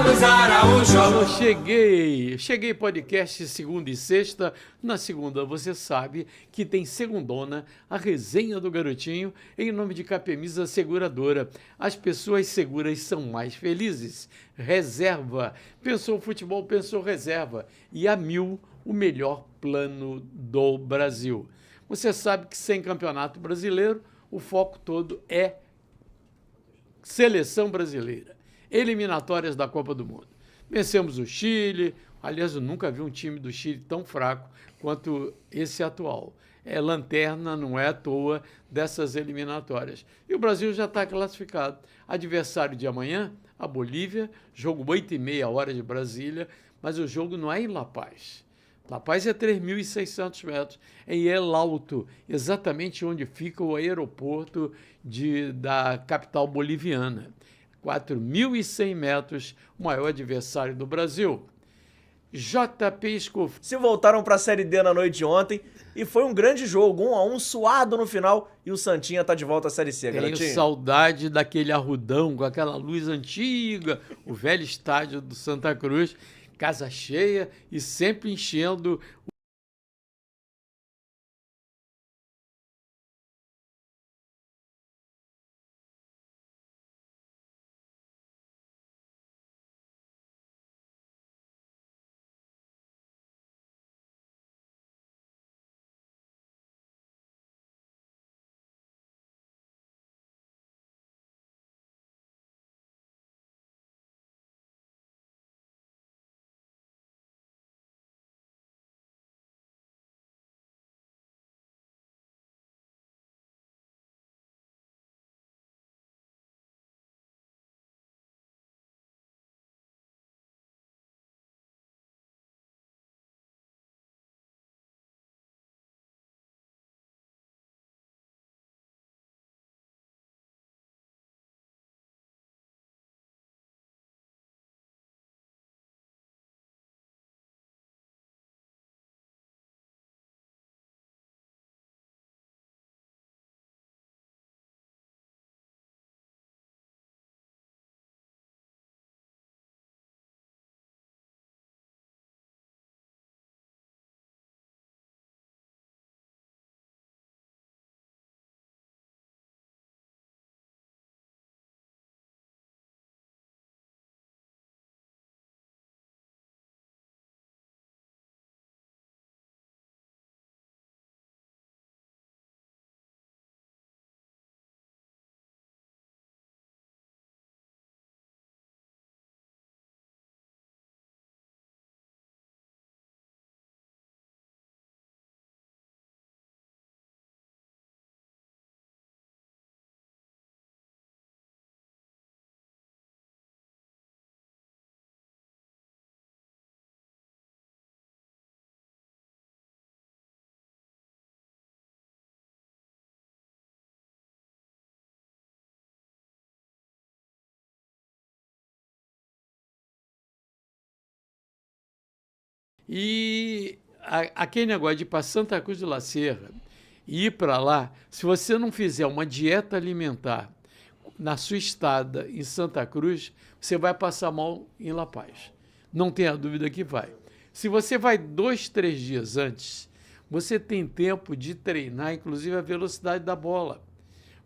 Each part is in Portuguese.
Carlos Araújo. Alô, cheguei podcast segunda e sexta. Na segunda, você sabe que tem segundona, a resenha do Garotinho, em nome de Capemisa Seguradora. As pessoas seguras são mais felizes. Reserva. Pensou futebol, pensou reserva. E a Mil, o melhor plano do Brasil. Você sabe que sem campeonato brasileiro, o foco todo é seleção brasileira. Eliminatórias da Copa do Mundo. Vencemos o Chile. Aliás, eu nunca vi um time do Chile tão fraco quanto esse atual. É lanterna, não é à toa, dessas eliminatórias. E o Brasil já está classificado. Adversário de amanhã, a Bolívia, jogo 8h30 de Brasília, mas o jogo não é em La Paz. La Paz é 3.600 metros, em El Alto, exatamente onde fica o aeroporto da capital boliviana. 4.100 metros, o maior adversário do Brasil. JP Scofield. Se voltaram para a Série D na noite de ontem e foi um grande jogo, 1-1, suado no final, e o Santinha tá de volta à Série C, Garotinho. Tenho saudade daquele arrudão com aquela luz antiga, o velho estádio do Santa Cruz, casa cheia e sempre enchendo. E aquele negócio de ir para Santa Cruz de La Serra e ir para lá, se você não fizer uma dieta alimentar na sua estada em Santa Cruz, você vai passar mal em La Paz. Não tenha dúvida que vai. Se você vai 2, 3 dias antes, você tem tempo de treinar, inclusive, a velocidade da bola.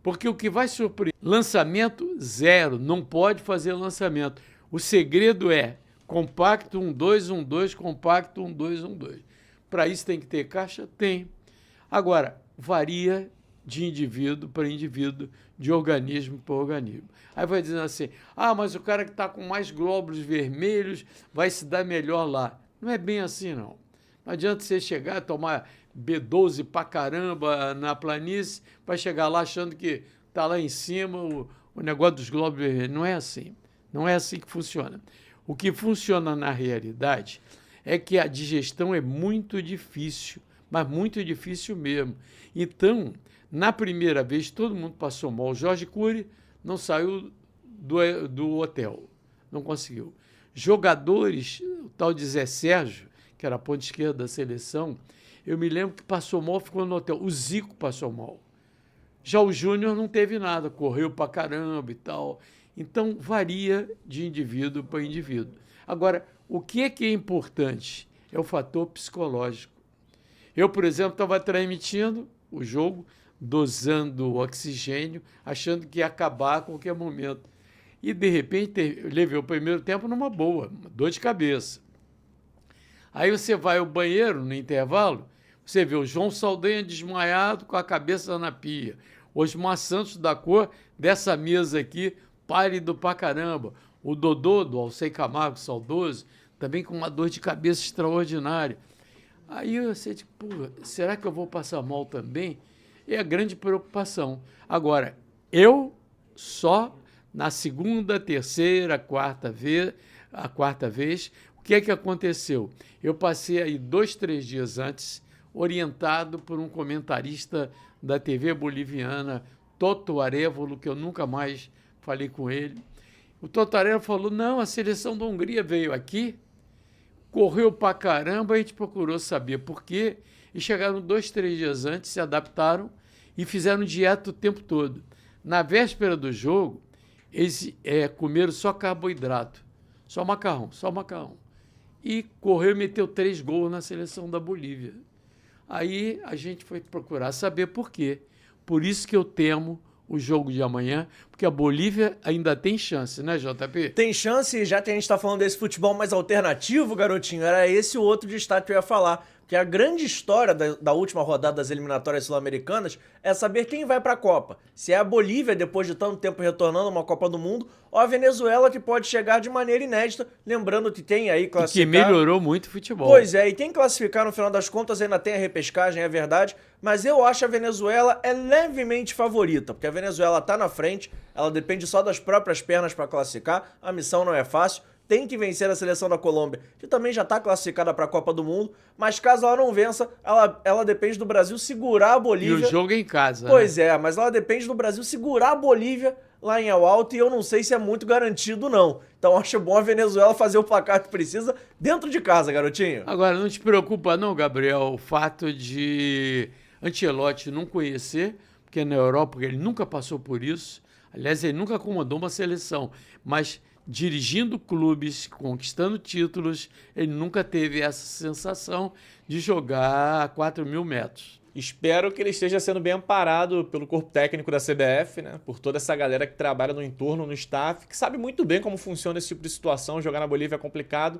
Porque o que vai surpreender... Lançamento, zero. Não pode fazer lançamento. O segredo é compacto 1-2-1-2, compacto 1-2-1-2. Para isso tem que ter caixa? Tem. Agora, varia de indivíduo para indivíduo, de organismo para organismo. Aí vai dizendo assim, mas o cara que está com mais glóbulos vermelhos vai se dar melhor lá. Não é bem assim, não. Não adianta você chegar e tomar B12 pra caramba na planície, vai chegar lá achando que está lá em cima o negócio dos glóbulos vermelhos. Não é assim. Não é assim que funciona. O que funciona na realidade é que a digestão é muito difícil, mas muito difícil mesmo. Então, na primeira vez, todo mundo passou mal. O Jorge Cury não saiu do hotel, não conseguiu. Jogadores, o tal de Zé Sérgio, que era a ponta esquerda da seleção, eu me lembro que passou mal, ficou no hotel. O Zico passou mal. Já o Júnior não teve nada, correu pra caramba e tal. Então, varia de indivíduo para indivíduo. Agora, o que é importante? É o fator psicológico. Eu, por exemplo, estava transmitindo o jogo, dosando oxigênio, achando que ia acabar a qualquer momento. E, de repente, eu levei o primeiro tempo numa boa, uma dor de cabeça. Aí você vai ao banheiro, no intervalo, você vê o João Saldanha desmaiado com a cabeça na pia. Osmar Santos da cor dessa mesa aqui, pálido pra caramba. O Dodô, do Alcei Camargo, saudoso, também com uma dor de cabeça extraordinária. Aí você diz, pô, será que eu vou passar mal também? É a grande preocupação. Agora, eu só na segunda, terceira, quarta vez, o que é que aconteceu? Eu passei aí 2, 3 dias antes, orientado por um comentarista da TV boliviana, Toto Arévalo, que eu nunca mais falei com ele. O Toto Arévalo falou, não, a seleção da Hungria veio aqui, correu pra caramba, a gente procurou saber por quê, e chegaram 2, 3 dias antes, se adaptaram e fizeram dieta o tempo todo. Na véspera do jogo, eles comeram só carboidrato, só macarrão. E correu e meteu 3 gols na seleção da Bolívia. Aí a gente foi procurar saber por quê. Por isso que eu temo o jogo de amanhã, porque a Bolívia ainda tem chance, né, JP? Tem chance, já que a gente tá falando desse futebol mais alternativo, garotinho, era esse o outro destaque que eu ia falar. Porque a grande história da última rodada das eliminatórias sul-americanas é saber quem vai para a Copa. Se é a Bolívia, depois de tanto tempo retornando a uma Copa do Mundo, ou a Venezuela, que pode chegar de maneira inédita, lembrando que tem aí classificar... E que melhorou muito o futebol. Pois é, e quem classificar no final das contas ainda tem a repescagem, é verdade, mas eu acho a Venezuela levemente favorita, porque a Venezuela tá na frente, ela depende só das próprias pernas para classificar, a missão não é fácil. Tem que vencer a seleção da Colômbia, que também já está classificada para a Copa do Mundo, mas caso ela não vença, ela depende do Brasil segurar a Bolívia. E o jogo é em casa. Pois é, mas ela depende do Brasil segurar a Bolívia lá em El Alto, e eu não sei se é muito garantido, não. Então acho bom a Venezuela fazer o placar que precisa dentro de casa, garotinho. Agora, não te preocupa não, Gabriel, o fato de Ancelotti não conhecer, porque na Europa ele nunca passou por isso, aliás, ele nunca acomodou uma seleção, mas... dirigindo clubes, conquistando títulos, ele nunca teve essa sensação de jogar a 4.000 metros. Espero que ele esteja sendo bem amparado pelo corpo técnico da CBF, né? Por toda essa galera que trabalha no entorno, no staff, que sabe muito bem como funciona esse tipo de situação. Jogar na Bolívia é complicado.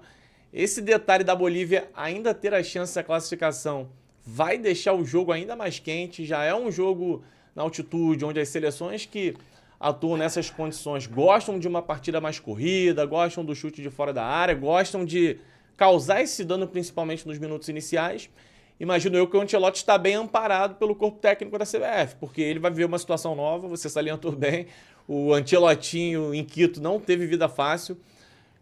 Esse detalhe da Bolívia ainda ter a chance da classificação vai deixar o jogo ainda mais quente. Já é um jogo na altitude, onde as seleções que atuam nessas condições gostam de uma partida mais corrida, gostam do chute de fora da área, gostam de causar esse dano principalmente nos minutos iniciais. Imagino eu que o Ancelotti está bem amparado pelo corpo técnico da CBF, porque ele vai viver uma situação nova, você salientou bem, o Ancelotinho em Quito não teve vida fácil,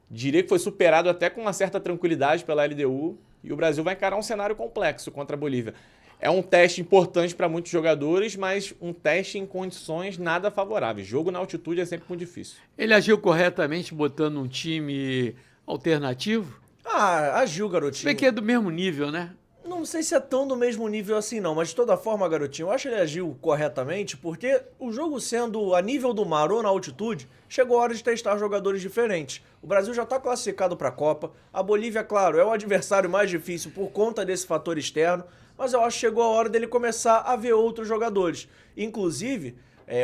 diria que foi superado até com uma certa tranquilidade pela LDU, e o Brasil vai encarar um cenário complexo contra a Bolívia. É um teste importante para muitos jogadores, mas um teste em condições nada favoráveis. Jogo na altitude é sempre muito difícil. Ele agiu corretamente botando um time alternativo? Ah, agiu, garotinho. Se bem que é do mesmo nível, né? Não sei se é tão do mesmo nível assim não, mas de toda forma, garotinho, eu acho que ele agiu corretamente, porque o jogo sendo a nível do mar ou na altitude, chegou a hora de testar jogadores diferentes. O Brasil já está classificado para a Copa, a Bolívia, claro, é o adversário mais difícil por conta desse fator externo, mas eu acho que chegou a hora dele começar a ver outros jogadores. Inclusive,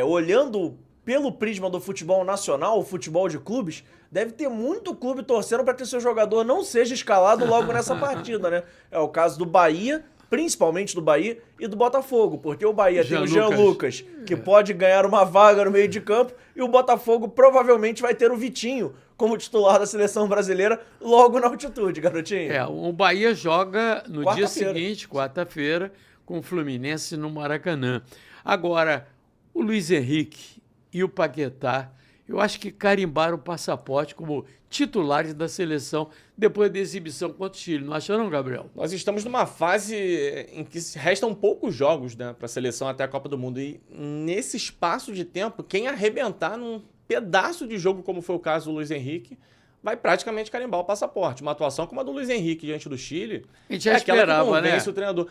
olhando pelo prisma do futebol nacional, o futebol de clubes, deve ter muito clube torcendo para que seu jogador não seja escalado logo nessa partida, né? É o caso do Bahia, principalmente do Bahia, e do Botafogo, porque o Bahia tem o Jean Lucas, que pode ganhar uma vaga no meio de campo, e o Botafogo provavelmente vai ter o Vitinho como titular da seleção brasileira logo na altitude, garotinho. O Bahia joga no dia seguinte, quarta-feira, com o Fluminense no Maracanã. Agora, o Luiz Henrique e o Paquetá, eu acho que carimbaram o passaporte como titulares da seleção depois da exibição contra o Chile. Não achou não, Gabriel? Nós estamos numa fase em que restam poucos jogos, né, para a seleção até a Copa do Mundo. E nesse espaço de tempo, quem arrebentar num pedaço de jogo, como foi o caso do Luiz Henrique, vai praticamente carimbar o passaporte. Uma atuação como a do Luiz Henrique diante do Chile, a gente já esperava, né? O treinador.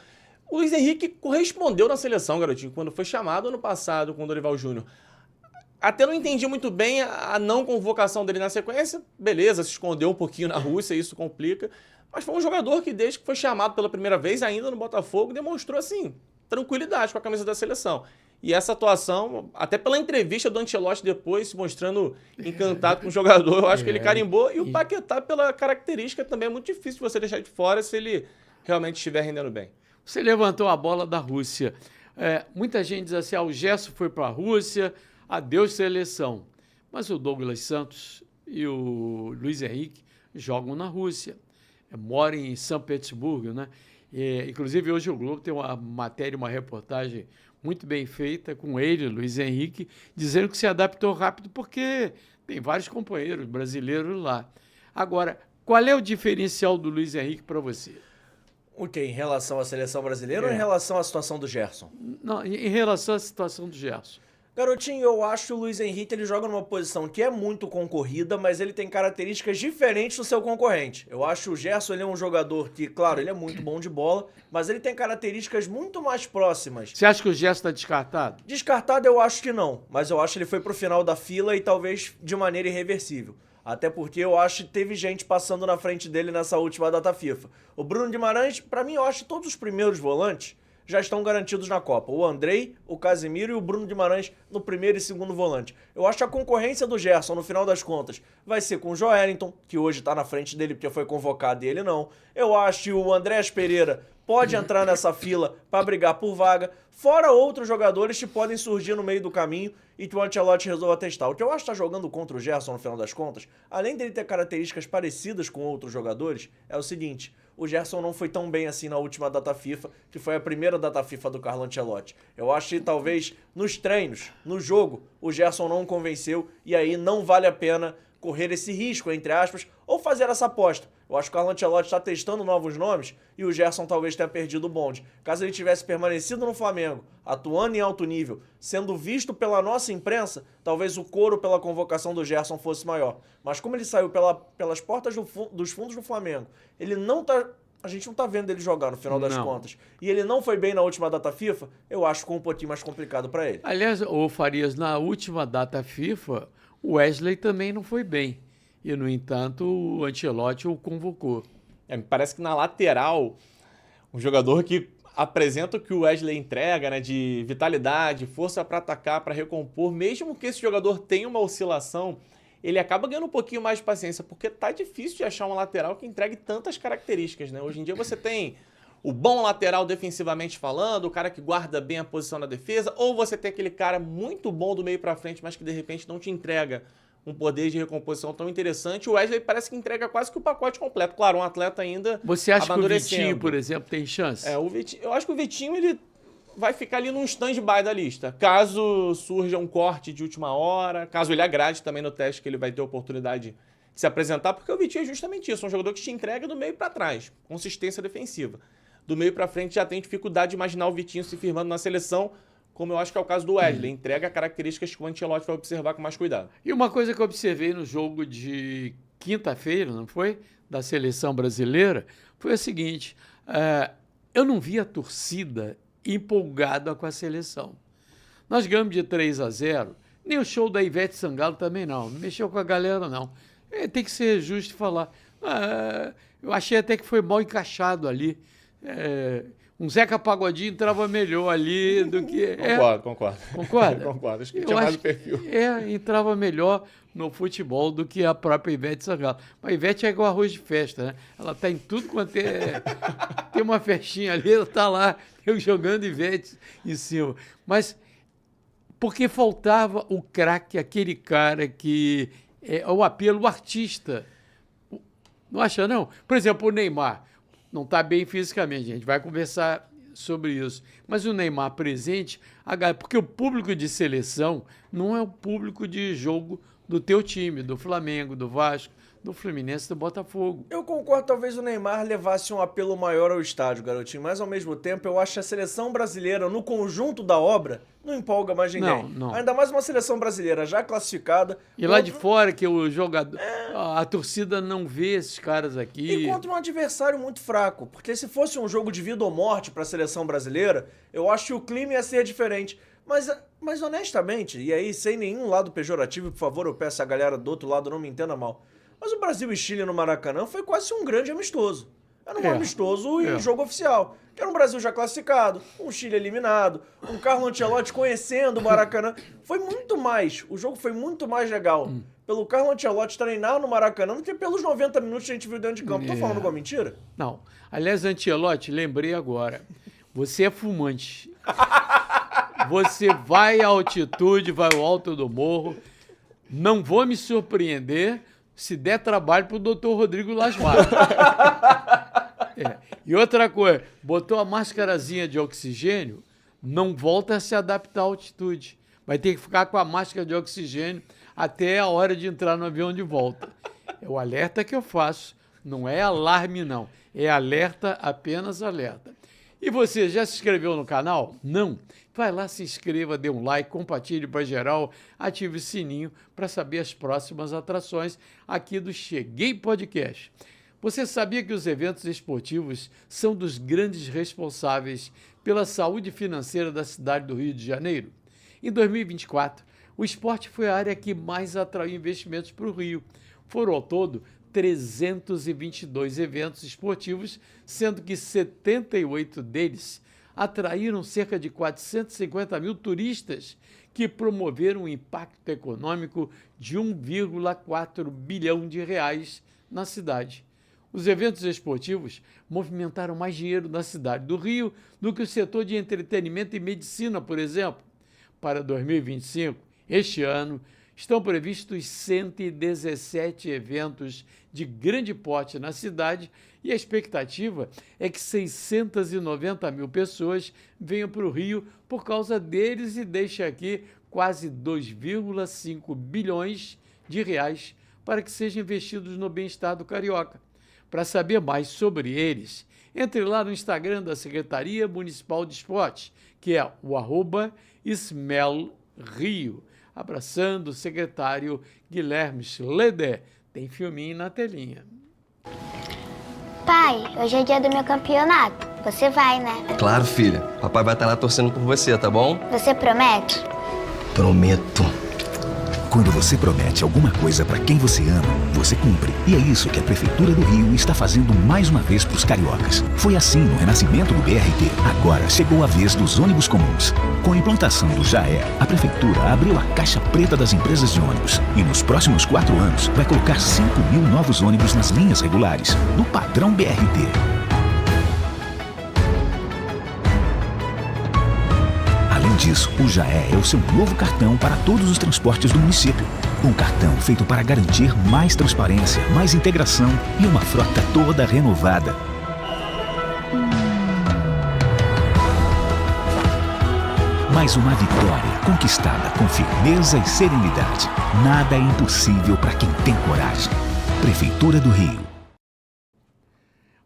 O Luiz Henrique correspondeu na seleção, garotinho, quando foi chamado ano passado com o Dorival Júnior. Até não entendi muito bem a não convocação dele na sequência. Beleza, se escondeu um pouquinho na Rússia, isso complica. Mas foi um jogador que, desde que foi chamado pela primeira vez, ainda no Botafogo, demonstrou, assim, tranquilidade com a camisa da seleção. E essa atuação, até pela entrevista do Ancelotti depois, se mostrando encantado com o jogador, eu acho que ele carimbou. E o Paquetá, pela característica, também é muito difícil você deixar de fora se ele realmente estiver rendendo bem. Você levantou a bola da Rússia. Muita gente diz assim, o Gerson foi para a Rússia, adeus seleção. Mas o Douglas Santos e o Luiz Henrique jogam na Rússia. Moram em São Petersburgo, né? Inclusive, hoje o Globo tem uma matéria, uma reportagem muito bem feita com ele, Luiz Henrique, dizendo que se adaptou rápido porque tem vários companheiros brasileiros lá. Agora, qual é o diferencial do Luiz Henrique para você? O quê? Em relação à seleção brasileira ou em relação à situação do Gerson? Não, em relação à situação do Gerson. Garotinho, eu acho que o Luiz Henrique ele joga numa posição que é muito concorrida, mas ele tem características diferentes do seu concorrente. Eu acho que o Gerson ele é um jogador que, claro, ele é muito bom de bola, mas ele tem características muito mais próximas. Você acha que o Gerson está descartado? Descartado eu acho que não, mas eu acho que ele foi pro final da fila e talvez de maneira irreversível. Até porque eu acho que teve gente passando na frente dele nessa última data FIFA. O Bruno Guimarães, pra mim, eu acho que todos os primeiros volantes já estão garantidos na Copa. O Andrei, o Casemiro e o Bruno Guimarães no primeiro e segundo volante. Eu acho que a concorrência do Gerson, no final das contas, vai ser com o Joelinton, que hoje tá na frente dele porque foi convocado e ele não. Eu acho que o Andrés Pereira pode entrar nessa fila para brigar por vaga, fora outros jogadores que podem surgir no meio do caminho e que o Ancelotti resolva testar. O que eu acho que tá jogando contra o Gerson, no final das contas, além dele ter características parecidas com outros jogadores, é o seguinte: o Gerson não foi tão bem assim na última data FIFA, que foi a primeira data FIFA do Carlo Ancelotti. Eu acho que talvez nos treinos, no jogo, o Gerson não convenceu e aí não vale a pena correr esse risco, entre aspas, ou fazer essa aposta. Eu acho que o Carlo Ancelotti está testando novos nomes e o Gerson talvez tenha perdido o bonde. Caso ele tivesse permanecido no Flamengo, atuando em alto nível, sendo visto pela nossa imprensa, talvez o coro pela convocação do Gerson fosse maior. Mas como ele saiu pelas portas dos fundos do Flamengo, ele não tá... A gente não tá vendo ele jogar no final das contas. E ele não foi bem na última data FIFA, eu acho que ficou um pouquinho mais complicado para ele. Aliás, ô Farias, na última data FIFA, o Wesley também não foi bem. E, no entanto, o Ancelotti o convocou. Me parece que na lateral, um jogador que apresenta o que o Wesley entrega, né, de vitalidade, força para atacar, para recompor, mesmo que esse jogador tenha uma oscilação, ele acaba ganhando um pouquinho mais de paciência, porque tá difícil de achar um lateral que entregue tantas características, né? Hoje em dia você tem o bom lateral defensivamente falando, o cara que guarda bem a posição na defesa, ou você tem aquele cara muito bom do meio para frente, mas que de repente não te entrega um poder de recomposição tão interessante. O Wesley parece que entrega quase que o pacote completo. Claro, um atleta ainda Você acha que o Vitinho, por exemplo, tem chance? O Vitinho, eu acho que o Vitinho ele vai ficar ali num stand-by da lista. Caso surja um corte de última hora, caso ele agrade também no teste que ele vai ter oportunidade de se apresentar, porque o Vitinho é justamente isso, um jogador que te entrega do meio para trás, consistência defensiva. Do meio para frente já tem dificuldade de imaginar o Vitinho se firmando na seleção, como eu acho que é o caso do Wesley. Entrega características que o Ancelotti vai observar com mais cuidado. E uma coisa que eu observei no jogo de quinta-feira, não foi? Da seleção brasileira, foi o seguinte: eu não vi a torcida empolgada com a seleção. Nós ganhamos de 3-0, nem o show da Ivete Sangalo também não mexeu com a galera não. Tem que ser justo falar. Eu achei até que foi mal encaixado ali. Um Zeca Pagodinho entrava melhor ali do que... Concordo. Concorda? Concordo, acho que tinha mais o perfil. Entrava melhor no futebol do que a própria Ivete Sangalo. Mas a Ivete é igual arroz de festa, né? Ela tá em tudo quanto tem uma festinha ali, ela tá lá, eu jogando Ivete em cima. Mas porque faltava o craque, aquele cara que é o apelo, o artista. Não acha, não? Por exemplo, o Neymar não está bem fisicamente, a gente vai conversar sobre isso. Mas o Neymar presente, porque o público de seleção não é o público de jogo do teu time, do Flamengo, do Vasco, do Fluminense, do Botafogo. Eu concordo, talvez o Neymar levasse um apelo maior ao estádio, garotinho, mas ao mesmo tempo eu acho que a seleção brasileira, no conjunto da obra, não empolga mais ninguém. Não. Ainda mais uma seleção brasileira já classificada. E lá de fora, que o jogador, a torcida não vê esses caras aqui. E contra um adversário muito fraco, porque se fosse um jogo de vida ou morte para a seleção brasileira, eu acho que o clima ia ser diferente. Mas honestamente, e aí sem nenhum lado pejorativo, por favor, eu peço a galera do outro lado não me entenda mal, mas o Brasil e Chile no Maracanã foi quase um grande amistoso. Era um amistoso em jogo oficial. Que era um Brasil já classificado, um Chile eliminado, um Carlo Ancelotti conhecendo o Maracanã. Foi muito mais, o jogo foi muito mais legal pelo Carlo Ancelotti treinar no Maracanã do que pelos 90 minutos que a gente viu dentro de campo. Tô falando alguma mentira? Não. Aliás, Ancelotti, lembrei agora. Você é fumante. Você vai à altitude, vai ao alto do morro. Não vou me surpreender se der trabalho pro Dr. Rodrigo Lasmar. E outra coisa, botou a máscarazinha de oxigênio, não volta a se adaptar à altitude. Vai ter que ficar com a máscara de oxigênio até a hora de entrar no avião de volta. É o alerta que eu faço, não é alarme não, é alerta, apenas alerta. E você já se inscreveu no canal? Não? Vai lá, se inscreva, dê um like, compartilhe para geral, ative o sininho para saber as próximas atrações aqui do Cheguei Podcast. Você sabia que os eventos esportivos são dos grandes responsáveis pela saúde financeira da cidade do Rio de Janeiro? Em 2024, o esporte foi a área que mais atraiu investimentos para o Rio. Foram ao todo 322 eventos esportivos, sendo que 78 deles atraíram cerca de 450 mil turistas que promoveram um impacto econômico de 1,4 bilhão de reais na cidade. Os eventos esportivos movimentaram mais dinheiro na cidade do Rio do que o setor de entretenimento e medicina, por exemplo. Para 2025, este ano, estão previstos 117 eventos de grande porte na cidade e a expectativa é que 690 mil pessoas venham para o Rio por causa deles e deixe aqui quase 2,5 bilhões de reais para que sejam investidos no bem-estar do carioca. Para saber mais sobre eles, entre lá no Instagram da Secretaria Municipal de Esportes, que é o @SmellRio. Abraçando o secretário Guilherme Schleder. Tem filminho na telinha. Pai, hoje é dia do meu campeonato. Você vai, né? Claro, filha. Papai vai estar lá torcendo por você, tá bom? Você promete? Prometo. Quando você promete alguma coisa para quem você ama, você cumpre. E é isso que a Prefeitura do Rio está fazendo mais uma vez para os cariocas. Foi assim no renascimento do BRT. Agora chegou a vez dos ônibus comuns. Com a implantação do JAE, a Prefeitura abriu a caixa preta das empresas de ônibus. E nos próximos 4 anos, vai colocar 5.000 novos ônibus nas linhas regulares, no padrão BRT. Além disso, o JAE é o seu novo cartão para todos os transportes do município. Um cartão feito para garantir mais transparência, mais integração e uma frota toda renovada. Mais uma vitória conquistada com firmeza e serenidade. Nada é impossível para quem tem coragem. Prefeitura do Rio.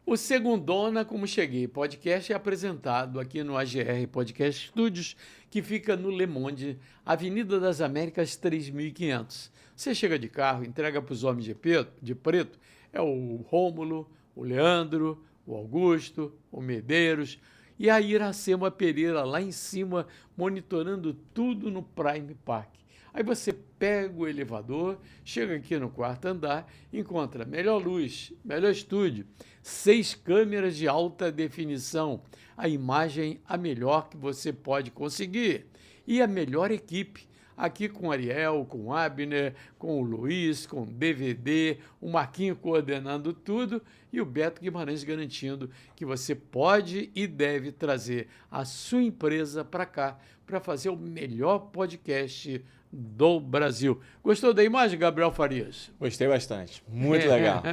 O Segundona Como Cheguei podcast é apresentado aqui no AGR Podcast Studios, que fica no Le Monde, Avenida das Américas 3500. Você chega de carro, entrega para os homens de preto, é o Rômulo, o Leandro, o Augusto, o Medeiros e a Iracema Pereira lá em cima, monitorando tudo no Prime Park. Aí você pega o elevador, chega aqui no 4º andar, encontra melhor luz, melhor estúdio, 6 câmeras de alta definição, a imagem a melhor que você pode conseguir e a melhor equipe, aqui com o Ariel, com o Abner, com o Luiz, com o DVD, o Marquinho coordenando tudo e o Beto Guimarães garantindo que você pode e deve trazer a sua empresa para cá para fazer o melhor podcast do Brasil. Gostou da imagem, Gabriel Farias? Gostei bastante. Muito legal.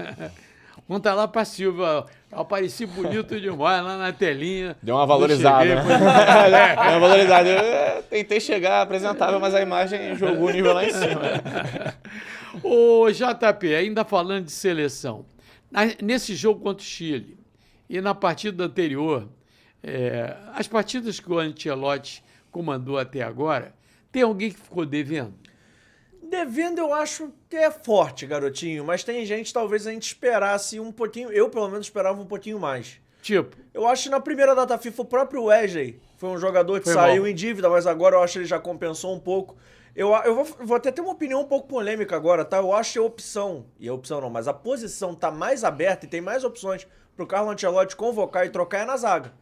Conta lá para Silvia, eu apareci bonito demais lá na telinha. Deu uma valorizada, né? Deu uma valorizada. Eu tentei chegar apresentável, mas a imagem jogou o nível lá em cima. Ô, JP, ainda falando de seleção, nesse jogo contra o Chile e na partida anterior, as partidas que o Ancelotti comandou até agora, tem alguém que ficou devendo? Devendo eu acho que é forte, garotinho, mas tem gente, talvez a gente esperasse um pouquinho, eu pelo menos esperava um pouquinho mais. Tipo? Eu acho que na primeira data FIFA o próprio Wesley Foi um jogador que Foi saiu mal. em dívida, mas agora eu acho que ele já compensou um pouco. Eu vou até ter uma opinião um pouco polêmica agora, tá? Eu acho que mas a posição tá mais aberta e tem mais opções pro Carlo Ancelotti convocar e trocar é na zaga.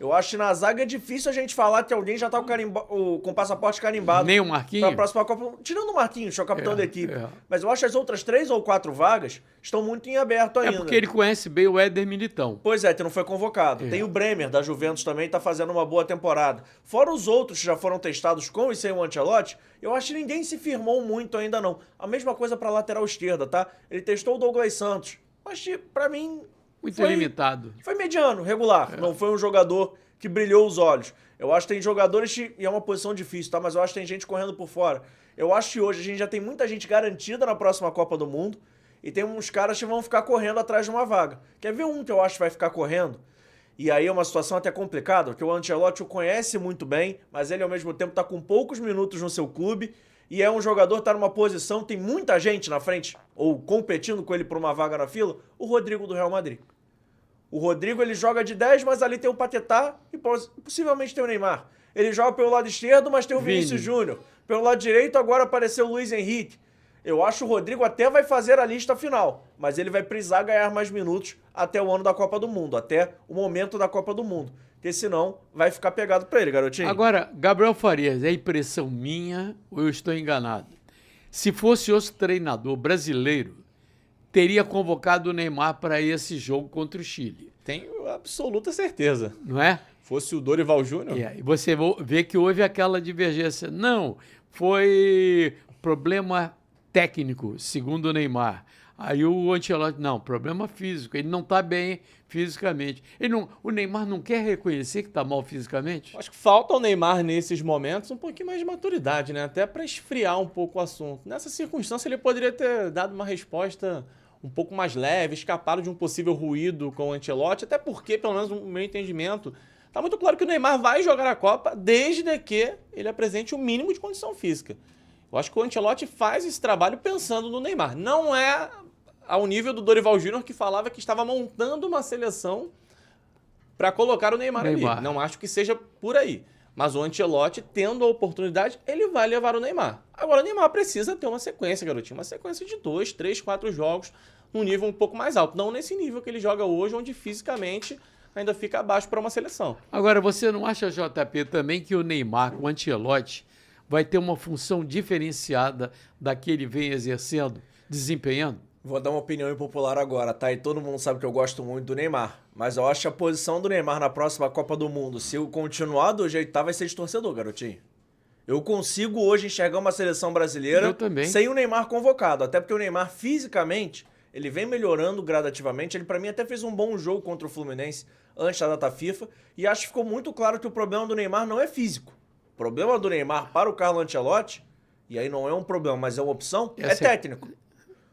Eu acho que na zaga é difícil a gente falar que alguém já tá com o passaporte carimbado. Nem o Marquinhos? Pra próxima Copa. Tirando o Marquinhos, que é o capitão da equipe. É. Mas eu acho que as outras 3 ou 4 vagas estão muito em aberto ainda. É porque ele conhece bem o Éder Militão. Pois é, que não foi convocado. É. Tem o Bremer, da Juventus, também tá fazendo uma boa temporada. Fora os outros que já foram testados com e sem o Ancelotti, eu acho que ninguém se firmou muito ainda não. A mesma coisa pra lateral esquerda, tá? Ele testou o Douglas Santos, mas que, pra mim... Muito foi limitado. Foi mediano, regular. Não foi um jogador que brilhou os olhos. Eu acho que tem jogadores que... E é uma posição difícil, tá? Mas eu acho que tem gente correndo por fora. Eu acho que hoje a gente já tem muita gente garantida na próxima Copa do Mundo. E tem uns caras que vão ficar correndo atrás de uma vaga. Quer ver um que eu acho que vai ficar correndo? E aí é uma situação até complicada, porque o Ancelotti o conhece muito bem, mas ele ao mesmo tempo tá com poucos minutos no seu clube. E é um jogador que tá numa posição, tem muita gente na frente, ou competindo com ele por uma vaga na fila, o Rodrigo do Real Madrid. O Rodrigo, ele joga de 10, mas ali tem o Paquetá e possivelmente tem o Neymar. Ele joga pelo lado esquerdo, mas tem o Vinícius Júnior. Pelo lado direito, agora apareceu o Luiz Henrique. Eu acho que o Rodrigo até vai fazer a lista final, mas ele vai precisar ganhar mais minutos até o ano da Copa do Mundo, até o momento da Copa do Mundo. Porque senão vai ficar pegado pra ele, garotinho. Agora, Gabriel Farias, é impressão minha ou eu estou enganado? Se fosse outro treinador brasileiro, teria convocado o Neymar para esse jogo contra o Chile. Tenho absoluta certeza. Não é? Fosse o Dorival Júnior... E você vê que houve aquela divergência. Não, foi problema técnico, segundo o Neymar. Aí o Ancelotti, não, problema físico. Ele não está bem fisicamente. O Neymar não quer reconhecer que está mal fisicamente? Acho que falta ao Neymar, nesses momentos, um pouquinho mais de maturidade, né? Até para esfriar um pouco o assunto. Nessa circunstância, ele poderia ter dado uma resposta um pouco mais leve, escapado de um possível ruído com o Ancelotti, até porque, pelo menos no meu entendimento, tá muito claro que o Neymar vai jogar a Copa desde que ele apresente o mínimo de condição física. Eu acho que o Ancelotti faz esse trabalho pensando no Neymar. Não é ao nível do Dorival Júnior, que falava que estava montando uma seleção para colocar o Neymar ali. Não acho que seja por aí. Mas o Ancelotti, tendo a oportunidade, ele vai levar o Neymar. Agora, o Neymar precisa ter uma sequência, garotinho. Uma sequência de 2, 3, 4 jogos num nível um pouco mais alto. Não nesse nível que ele joga hoje, onde fisicamente ainda fica abaixo para uma seleção. Agora, você não acha, JP, também que o Neymar, com o Ancelotti, vai ter uma função diferenciada da que ele vem exercendo, desempenhando? Vou dar uma opinião impopular agora, tá? E todo mundo sabe que eu gosto muito do Neymar. Mas eu acho que a posição do Neymar na próxima Copa do Mundo, se eu continuar do jeito que tá, vai ser de torcedor, garotinho. Eu consigo hoje enxergar uma seleção brasileira sem o Neymar convocado. Até porque o Neymar, fisicamente, ele vem melhorando gradativamente. Ele, pra mim, até fez um bom jogo contra o Fluminense antes da data FIFA. E acho que ficou muito claro que o problema do Neymar não é físico. O problema do Neymar para o Carlo Ancelotti, e aí não é um problema, mas é uma opção, é técnico.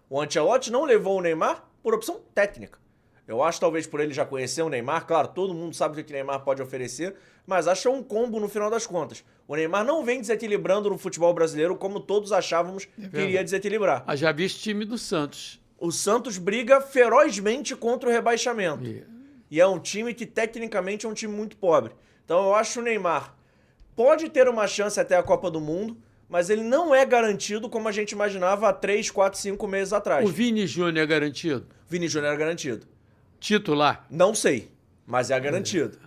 O Ancelotti não levou o Neymar por opção técnica. Eu acho, talvez, por ele já conhecer o Neymar, claro, todo mundo sabe o que o Neymar pode oferecer, mas acho que é um combo no final das contas. O Neymar não vem desequilibrando no futebol brasileiro como todos achávamos que iria desequilibrar. Já vi esse time do Santos. O Santos briga ferozmente contra o rebaixamento. E é um time que, tecnicamente, é um time muito pobre. Então, eu acho que o Neymar pode ter uma chance até a Copa do Mundo, mas ele não é garantido como a gente imaginava há 3, 4, 5 meses atrás. O Vini Júnior é garantido? Vini Júnior é garantido. Titular? Não sei, mas é garantido.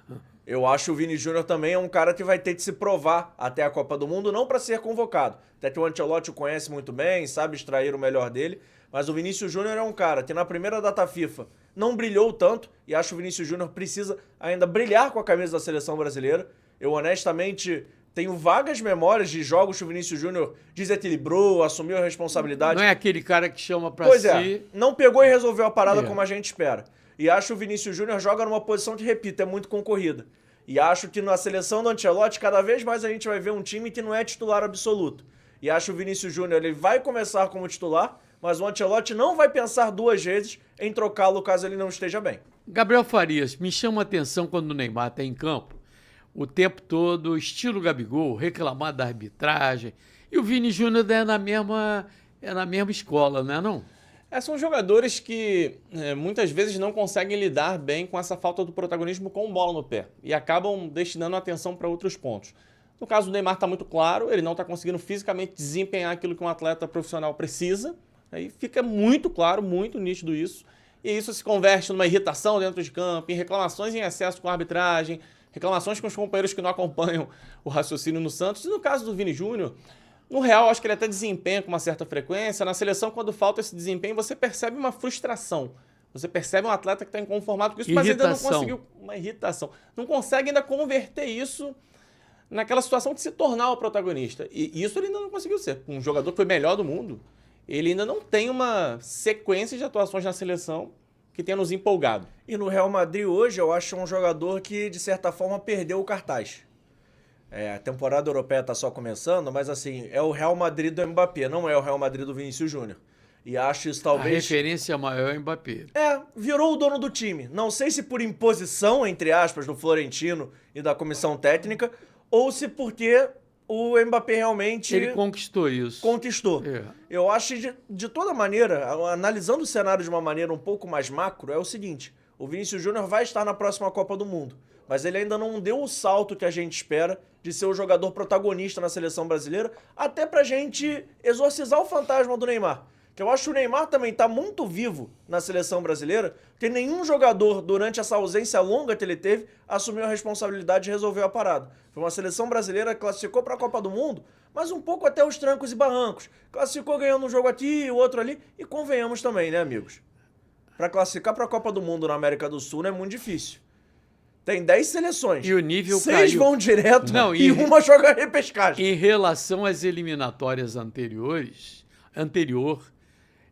Eu acho que o Vini Júnior também é um cara que vai ter que se provar até a Copa do Mundo, não para ser convocado. Até que o Ancelotti o conhece muito bem, sabe extrair o melhor dele, mas o Vinícius Júnior é um cara que na primeira data FIFA não brilhou tanto, e acho que o Vinícius Júnior precisa ainda brilhar com a camisa da seleção brasileira. Eu, honestamente, tenho vagas memórias de jogos que o Vinícius Júnior desequilibrou, assumiu a responsabilidade. Não é aquele cara que chama pra si... Pois é, não pegou e resolveu a parada como a gente espera. E acho que o Vinícius Júnior joga numa posição que, repito, é muito concorrida. E acho que na seleção do Ancelotti, cada vez mais a gente vai ver um time que não é titular absoluto. E acho que o Vinícius Júnior ele vai começar como titular, mas o Ancelotti não vai pensar 2 vezes em trocá-lo caso ele não esteja bem. Gabriel Farias, me chama a atenção quando o Neymar está em campo, o tempo todo, estilo Gabigol, reclamar da arbitragem. E o Vini Júnior é na mesma escola, não é não? São jogadores que muitas vezes não conseguem lidar bem com essa falta do protagonismo com bola no pé e acabam destinando a atenção para outros pontos. No caso do Neymar está muito claro, ele não está conseguindo fisicamente desempenhar aquilo que um atleta profissional precisa. Aí fica muito claro, muito nítido isso. E isso se converte numa irritação dentro de campo, em reclamações em excesso com a arbitragem, reclamações com os companheiros que não acompanham o raciocínio no Santos. E no caso do Vini Júnior, no real, acho que ele até desempenha com uma certa frequência. Na seleção, quando falta esse desempenho, você percebe uma frustração. Você percebe um atleta que está inconformado com isso, mas ainda não conseguiu... Uma irritação. Não consegue ainda converter isso naquela situação de se tornar o protagonista. E isso ele ainda não conseguiu ser. Um jogador que foi melhor do mundo, ele ainda não tem uma sequência de atuações na seleção que tenha nos empolgado. E no Real Madrid hoje, eu acho um jogador que, de certa forma, perdeu o cartaz. A temporada europeia está só começando, mas assim, é o Real Madrid do Mbappé, não é o Real Madrid do Vinícius Júnior. E acho isso talvez... A referência maior é o Mbappé. Virou o dono do time. Não sei se por imposição, entre aspas, do Florentino e da comissão técnica, ou se porque o Mbappé realmente... Ele conquistou isso. Conquistou. Eu acho, de toda maneira, analisando o cenário de uma maneira um pouco mais macro, é o seguinte: o Vinícius Júnior vai estar na próxima Copa do Mundo, mas ele ainda não deu o salto que a gente espera de ser o jogador protagonista na seleção brasileira, até pra gente exorcizar o fantasma do Neymar. Que eu acho que o Neymar também tá muito vivo na seleção brasileira, porque nenhum jogador, durante essa ausência longa que ele teve, assumiu a responsabilidade de resolver a parada. Foi uma seleção brasileira que classificou para a Copa do Mundo, mas um pouco até os trancos e barrancos. Classificou ganhando um jogo aqui, o outro ali, e convenhamos também, né, amigos? Para classificar para a Copa do Mundo na América do Sul não é muito difícil. Tem 10 seleções. E o nível 6 caiu. vão direto Não, e uma joga repescagem. Em relação às eliminatórias anterior,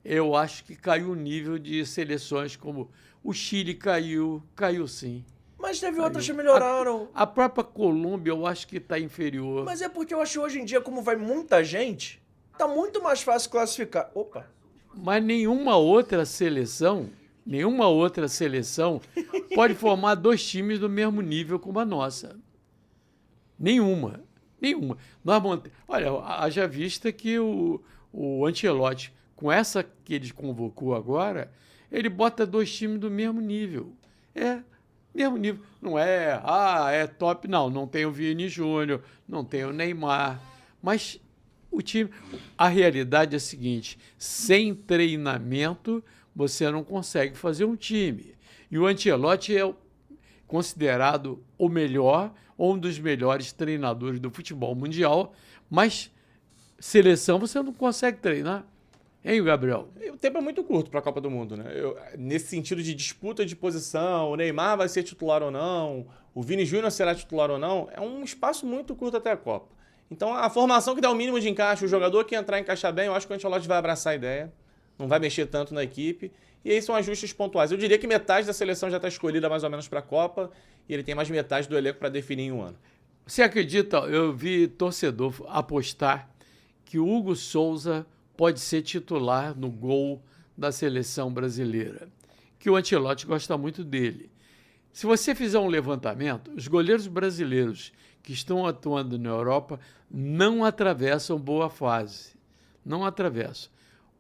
eu acho que caiu o nível de seleções como o Chile caiu sim. Mas teve outras que melhoraram. A própria Colômbia eu acho que está inferior. Mas é porque eu acho que hoje em dia, como vai muita gente, tá muito mais fácil classificar. Opa! Mas nenhuma outra seleção pode formar 2 times do mesmo nível como a nossa. Nenhuma. Olha, haja vista que o Ancelotti, com essa que ele convocou agora, ele bota 2 times do mesmo nível. Mesmo nível. Não é top. Não tem o Vini Júnior, não tem o Neymar. Mas o time... A realidade é a seguinte: sem treinamento, você não consegue fazer um time. E o Ancelotti é considerado o melhor, ou um dos melhores treinadores do futebol mundial, mas seleção você não consegue treinar. Hein, Gabriel? O tempo é muito curto para a Copa do Mundo, né? Nesse sentido de disputa de posição, o Neymar vai ser titular ou não, o Vini Júnior será titular ou não, é um espaço muito curto até a Copa. Então, a formação que dá o mínimo de encaixe, o jogador que entrar e encaixar bem, eu acho que o Ancelotti vai abraçar a ideia, não vai mexer tanto na equipe, e aí são ajustes pontuais. Eu diria que metade da seleção já está escolhida mais ou menos para a Copa, e ele tem mais metade do elenco para definir em um ano. Você acredita, eu vi torcedor apostar que o Hugo Souza pode ser titular no gol da seleção brasileira, que o Ancelotti gosta muito dele. Se você fizer um levantamento, os goleiros brasileiros que estão atuando na Europa não atravessam boa fase. Não atravessam.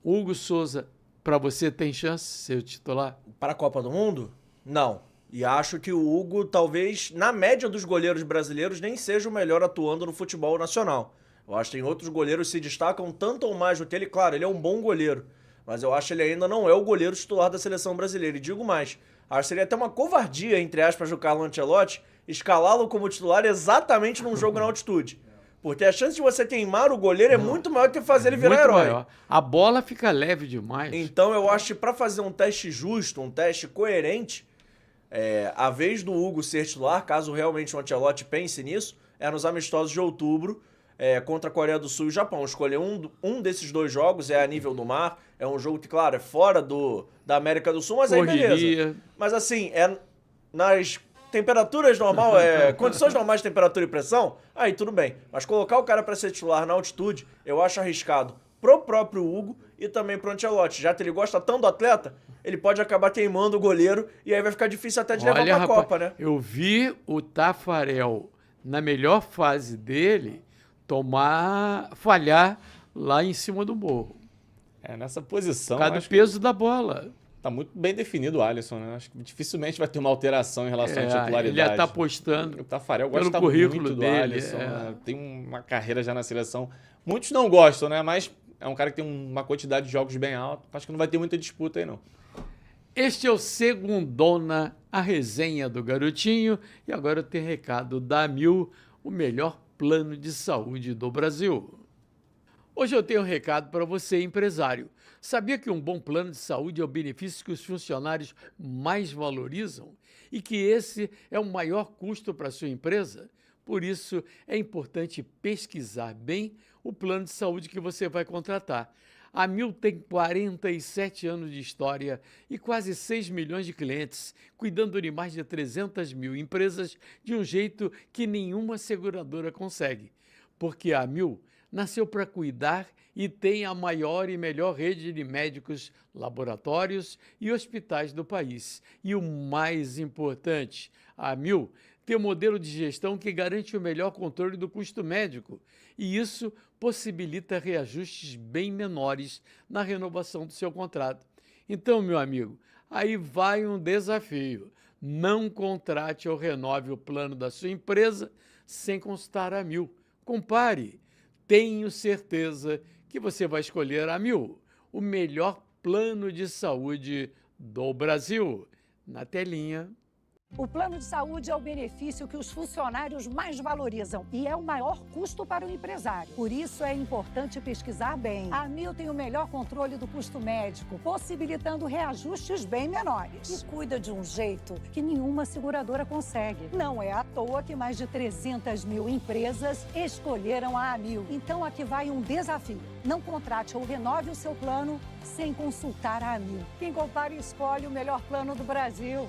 O Hugo Souza, para você, tem chance de ser o titular? Para a Copa do Mundo? Não. E acho que o Hugo, talvez, na média dos goleiros brasileiros, nem seja o melhor atuando no futebol nacional. Eu acho que tem outros goleiros que se destacam tanto ou mais do que ele. Claro, ele é um bom goleiro, mas eu acho que ele ainda não é o goleiro titular da seleção brasileira. E digo mais, acho que seria até uma covardia, entre aspas, do Carlo Ancelotti, escalá-lo como titular exatamente num jogo na altitude. Porque a chance de você queimar o goleiro é muito maior do que fazer ele virar herói. Maior. A bola fica leve demais. Então eu acho que para fazer um teste justo, um teste coerente, a vez do Hugo ser titular, caso realmente o Ancelotti pense nisso, é nos amistosos de outubro, contra a Coreia do Sul e o Japão. Escolher um desses 2 jogos a nível do mar, é um jogo que, claro, é fora da América do Sul, mas aí beleza. Mas assim, nas temperaturas normais, condições normais de temperatura e pressão, aí tudo bem. Mas colocar o cara para ser titular na altitude, eu acho arriscado pro próprio Hugo e também pro Ancelotti. Já que ele gosta tanto do atleta, ele pode acabar queimando o goleiro e aí vai ficar difícil até de levar pra Copa, né? Eu vi o Tafarel, na melhor fase dele, falhar lá em cima do morro. Nessa posição, Por causa do acho peso da bola. tá muito bem definido o Alisson, né? Acho que dificilmente vai ter uma alteração em relação à titularidade. Ele já está apostando. O Tafarel pelo gosta currículo muito do dele, Alisson, né? Tem uma carreira já na seleção. Muitos não gostam, né? Mas é um cara que tem uma quantidade de jogos bem alta. Acho que não vai ter muita disputa aí, não. Este é o Segundona, a resenha do Garotinho. E agora tem recado da Amil, o melhor plano de saúde do Brasil. Hoje eu tenho um recado para você, empresário. Sabia que um bom plano de saúde é o benefício que os funcionários mais valorizam? E que esse é o maior custo para a sua empresa? Por isso, é importante pesquisar bem o plano de saúde que você vai contratar. A Amil tem 47 anos de história e quase 6 milhões de clientes, cuidando de mais de 300 mil empresas de um jeito que nenhuma seguradora consegue. Porque a Amil nasceu para cuidar e tem a maior e melhor rede de médicos, laboratórios e hospitais do país. E o mais importante, a Amil tem um modelo de gestão que garante o melhor controle do custo médico, e isso possibilita reajustes bem menores na renovação do seu contrato. Então, meu amigo, aí vai um desafio. Não contrate ou renove o plano da sua empresa sem consultar a Amil. Compare. Tenho certeza que você vai escolher a Amil, o melhor plano de saúde do Brasil. Na telinha. O plano de saúde é o benefício que os funcionários mais valorizam e é o maior custo para o empresário. Por isso é importante pesquisar bem. A Amil tem o melhor controle do custo médico, possibilitando reajustes bem menores. E cuida de um jeito que nenhuma seguradora consegue. Não é à toa que mais de 300 mil empresas escolheram a Amil. Então aqui vai um desafio. Não contrate ou renove o seu plano sem consultar a Amil. Quem compara escolhe o melhor plano do Brasil.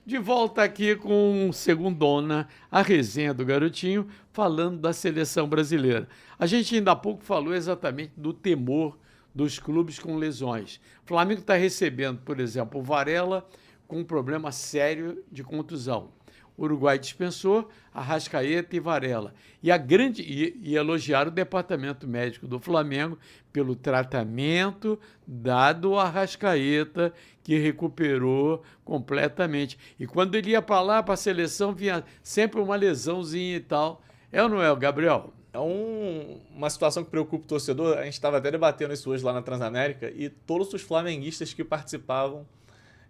De volta aqui com o Segundona, a resenha do Garotinho, falando da seleção brasileira. A gente ainda há pouco falou exatamente do temor dos clubes com lesões. O Flamengo está recebendo, por exemplo, o Varela com um problema sério de contusão. O Uruguai dispensou Arrascaeta e Varela. E elogiaram o departamento médico do Flamengo pelo tratamento dado ao Arrascaeta, que recuperou completamente. E quando ele ia para lá, para a seleção, vinha sempre uma lesãozinha e tal. É ou não é, Gabriel? É uma situação que preocupa o torcedor. A gente estava até debatendo isso hoje lá na Transamérica e todos os flamenguistas que participavam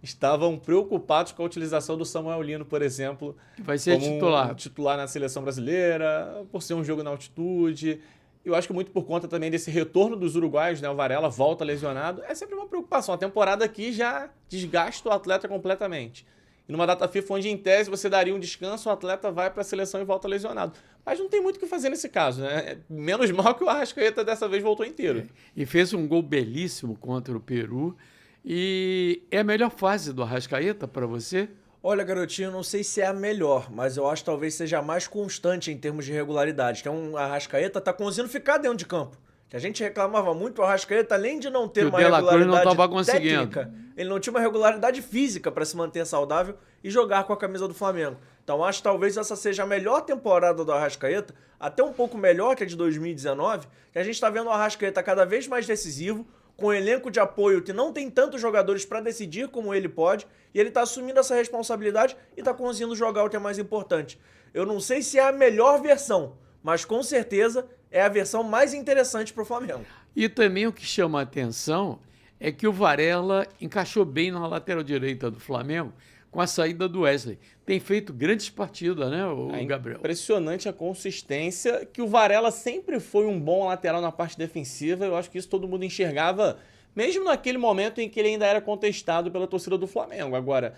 estavam preocupados com a utilização do Samuel Lino, por exemplo. Que vai ser como titular na seleção brasileira, por ser um jogo na altitude. Eu acho que muito por conta também desse retorno dos uruguaios, né? O Varela volta lesionado. É sempre uma preocupação. A temporada aqui já desgasta o atleta completamente. E numa data FIFA onde, em tese, você daria um descanso, o atleta vai para a seleção e volta lesionado. Mas não tem muito o que fazer nesse caso, né? Menos mal que o Arrascaeta dessa vez voltou inteiro. E fez um gol belíssimo contra o Peru. E é a melhor fase do Arrascaeta para você? Olha, Garotinho, não sei se é a melhor, mas eu acho que talvez seja a mais constante em termos de regularidade. Então, a Arrascaeta tá conseguindo ficar dentro de campo. Que a gente reclamava muito, o Arrascaeta, além de não ter uma regularidade técnica, ele não tinha uma regularidade física para se manter saudável e jogar com a camisa do Flamengo. Então, acho que talvez essa seja a melhor temporada do Arrascaeta, até um pouco melhor que a de 2019, que a gente está vendo o Arrascaeta cada vez mais decisivo, com um elenco de apoio que não tem tantos jogadores para decidir como ele pode, e ele está assumindo essa responsabilidade e está conseguindo jogar o que é mais importante. Eu não sei se é a melhor versão, mas com certeza é a versão mais interessante para o Flamengo. E também o que chama a atenção é que o Varela encaixou bem na lateral direita do Flamengo com a saída do Wesley. Tem feito grandes partidas, né, o Gabriel? Impressionante a consistência, que o Varela sempre foi um bom lateral na parte defensiva. Eu acho que isso todo mundo enxergava, mesmo naquele momento em que ele ainda era contestado pela torcida do Flamengo. Agora,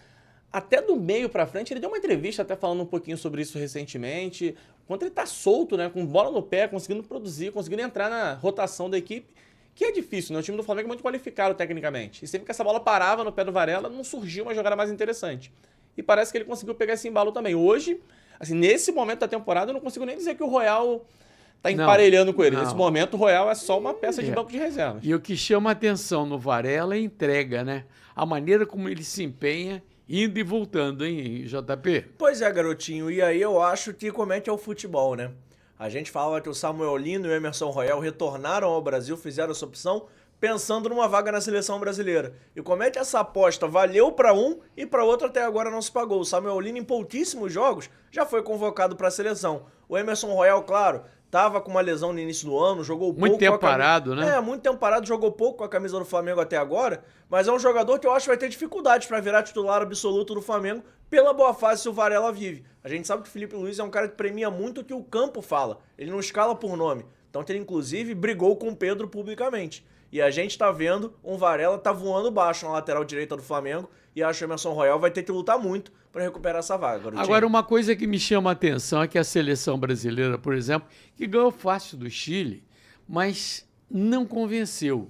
até do meio pra frente, ele deu uma entrevista até falando um pouquinho sobre isso recentemente. Quando ele tá solto, né, com bola no pé, conseguindo produzir, conseguindo entrar na rotação da equipe, que é difícil, né? O time do Flamengo é muito qualificado tecnicamente. E sempre que essa bola parava no pé do Varela, não surgia uma jogada mais interessante. E parece que ele conseguiu pegar esse embalo também. Hoje, assim, nesse momento da temporada, eu não consigo nem dizer que o Royal tá emparelhando com ele. Nesse momento, o Royal é só uma peça de banco de reservas. E o que chama a atenção no Varela é a entrega, né? A maneira como ele se empenha, indo e voltando, hein, JP? Pois é, Garotinho. E aí eu acho que como é que é o futebol, né? A gente falava que o Samuel Lino e o Emerson Royal retornaram ao Brasil, fizeram essa opção, pensando numa vaga na seleção brasileira. E como é que essa aposta valeu para um e para outro até agora não se pagou? O Samuel Lino, em pouquíssimos jogos, já foi convocado para a seleção. O Emerson Royal, claro, estava com uma lesão no início do ano, jogou pouco. Muito tempo parado, né? Muito tempo parado, jogou pouco com a camisa do Flamengo até agora, mas é um jogador que eu acho que vai ter dificuldades para virar titular absoluto do Flamengo pela boa fase que o Varela vive. A gente sabe que o Felipe Luiz é um cara que premia muito o que o campo fala, ele não escala por nome. Então ele, inclusive, brigou com o Pedro publicamente. E a gente tá vendo um Varela tá voando baixo na lateral direita do Flamengo e acho que o Emerson Royal vai ter que lutar muito para recuperar essa vaga. Garotinho. Agora, uma coisa que me chama a atenção é que a seleção brasileira, por exemplo, que ganhou fácil do Chile, mas não convenceu.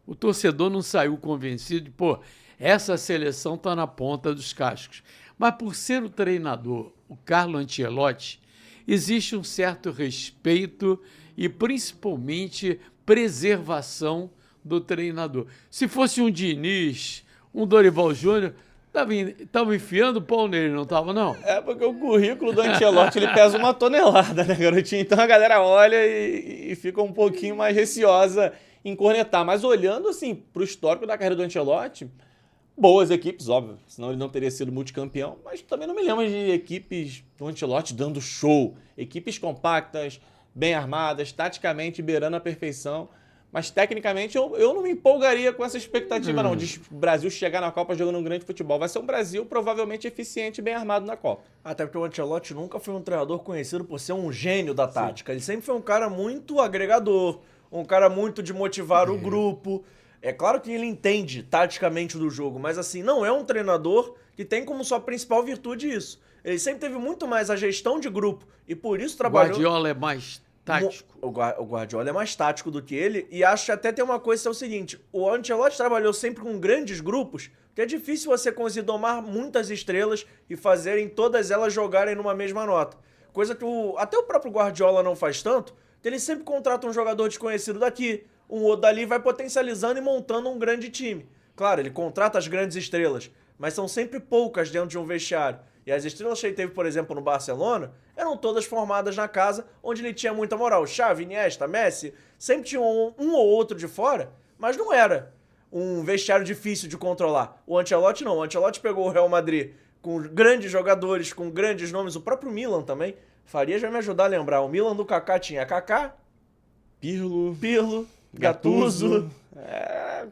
O torcedor não saiu convencido de, essa seleção tá na ponta dos cascos. Mas por ser o treinador, o Carlo Ancelotti, existe um certo respeito e principalmente preservação do treinador. Se fosse um Diniz, um Dorival Júnior, tava enfiando o pau nele, não tava, não? É porque o currículo do Ancelotti, ele pesa 1 tonelada, né, garotinho? Então a galera olha e fica um pouquinho mais receosa em cornetar. Mas olhando, assim, pro histórico da carreira do Ancelotti, boas equipes, óbvio, senão ele não teria sido multicampeão, mas também não me lembro de equipes do Ancelotti dando show. Equipes compactas, bem armadas, taticamente beirando a perfeição. Mas, tecnicamente, eu não me empolgaria com essa expectativa, não, de o Brasil chegar na Copa jogando um grande futebol. Vai ser um Brasil provavelmente eficiente e bem armado na Copa. Até porque o Ancelotti nunca foi um treinador conhecido por ser um gênio da tática. Sim. Ele sempre foi um cara muito agregador, um cara muito de motivar o grupo. É claro que ele entende taticamente do jogo, mas, assim, não é um treinador que tem como sua principal virtude isso. Ele sempre teve muito mais a gestão de grupo e, por isso, trabalhou... Guardiola é mais tático. O Guardiola é mais tático do que ele, e acho que até tem uma coisa que é o seguinte, o Ancelotti trabalhou sempre com grandes grupos, que é difícil você conseguir domar muitas estrelas e fazerem todas elas jogarem numa mesma nota. Coisa que até o próprio Guardiola não faz tanto, que ele sempre contrata um jogador desconhecido daqui, um outro dali, vai potencializando e montando um grande time. Claro, ele contrata as grandes estrelas, mas são sempre poucas dentro de um vestiário. E as estrelas que ele teve, por exemplo, no Barcelona, eram todas formadas na casa, onde ele tinha muita moral. Xavi, Iniesta, Messi, sempre tinha um ou outro de fora, mas não era um vestiário difícil de controlar. O Ancelotti não. O Ancelotti pegou o Real Madrid com grandes jogadores, com grandes nomes, o próprio Milan também. Farias vai me ajudar a lembrar. O Milan do Kaká tinha Kaká, Pirlo, Gattuso,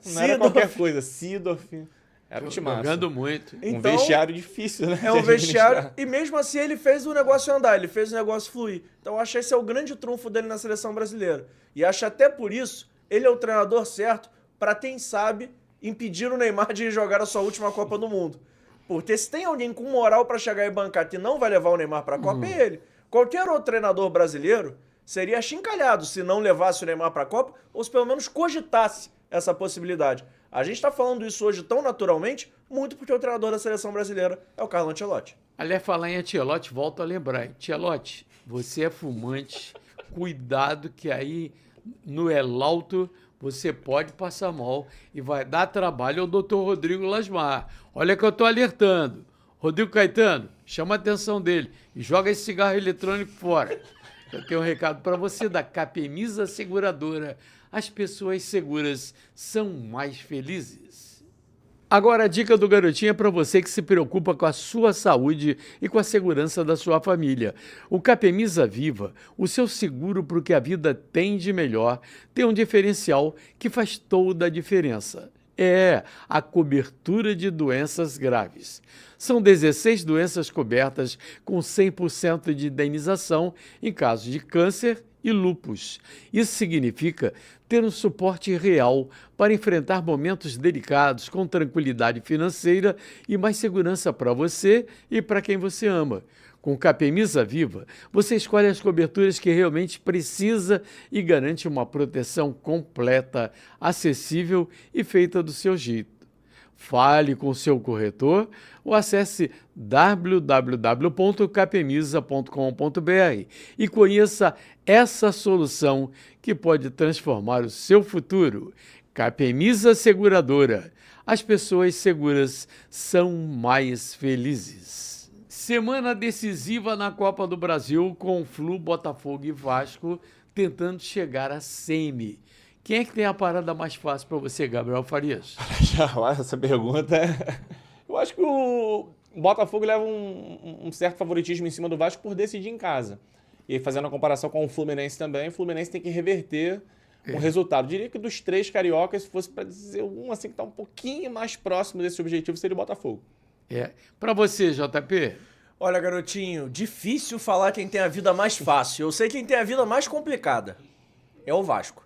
não era qualquer coisa, Seedorf. Era um timaço. Jogando muito. Então, um vestiário difícil, né? É um vestiário, e mesmo assim ele fez o negócio andar, ele fez o negócio fluir. Então eu acho que esse é o grande trunfo dele na seleção brasileira. E acho até por isso, ele é o treinador certo para, quem sabe, impedir o Neymar de jogar a sua última Copa do Mundo. Porque se tem alguém com moral para chegar e bancar que não vai levar o Neymar para a Copa, é ele. Qualquer outro treinador brasileiro seria achincalhado se não levasse o Neymar para a Copa, ou se pelo menos cogitasse essa possibilidade. A gente está falando isso hoje tão naturalmente, muito porque o treinador da seleção brasileira é o Carlo Ancelotti. Aliás, falar em Ancelotti, volto a lembrar. Ancelotti, você é fumante, cuidado que aí no Elauto você pode passar mal e vai dar trabalho ao doutor Rodrigo Lasmar. Olha que eu estou alertando. Rodrigo Caetano, chama a atenção dele e joga esse cigarro eletrônico fora. Eu tenho um recado para você da Capemisa Seguradora. As pessoas seguras são mais felizes. Agora a dica do Garotinho é para você que se preocupa com a sua saúde e com a segurança da sua família. O Capemisa Viva, o seu seguro para o que a vida tem de melhor, tem um diferencial que faz toda a diferença. É a cobertura de doenças graves. São 16 doenças cobertas com 100% de indenização em caso de câncer e lúpus. Isso significa ter um suporte real para enfrentar momentos delicados com tranquilidade financeira e mais segurança para você e para quem você ama. Com Capemisa Viva, você escolhe as coberturas que realmente precisa e garante uma proteção completa, acessível e feita do seu jeito. Fale com o seu corretor ou acesse www.capemisa.com.br e conheça essa solução que pode transformar o seu futuro. Capemisa Seguradora. As pessoas seguras são mais felizes. Semana decisiva na Copa do Brasil com Flu, Botafogo e Vasco tentando chegar à semi. Quem é que tem a parada mais fácil para você, Gabriel Farias? Essa pergunta eu acho que o Botafogo leva um certo favoritismo em cima do Vasco por decidir em casa. E aí, fazendo a comparação com o Fluminense também, o Fluminense tem que reverter o resultado. Eu diria que dos 3 cariocas, se fosse para dizer um assim que está um pouquinho mais próximo desse objetivo, seria o Botafogo. Para você, JP? Olha, garotinho, difícil falar quem tem a vida mais fácil. Eu sei quem tem a vida mais complicada. É o Vasco.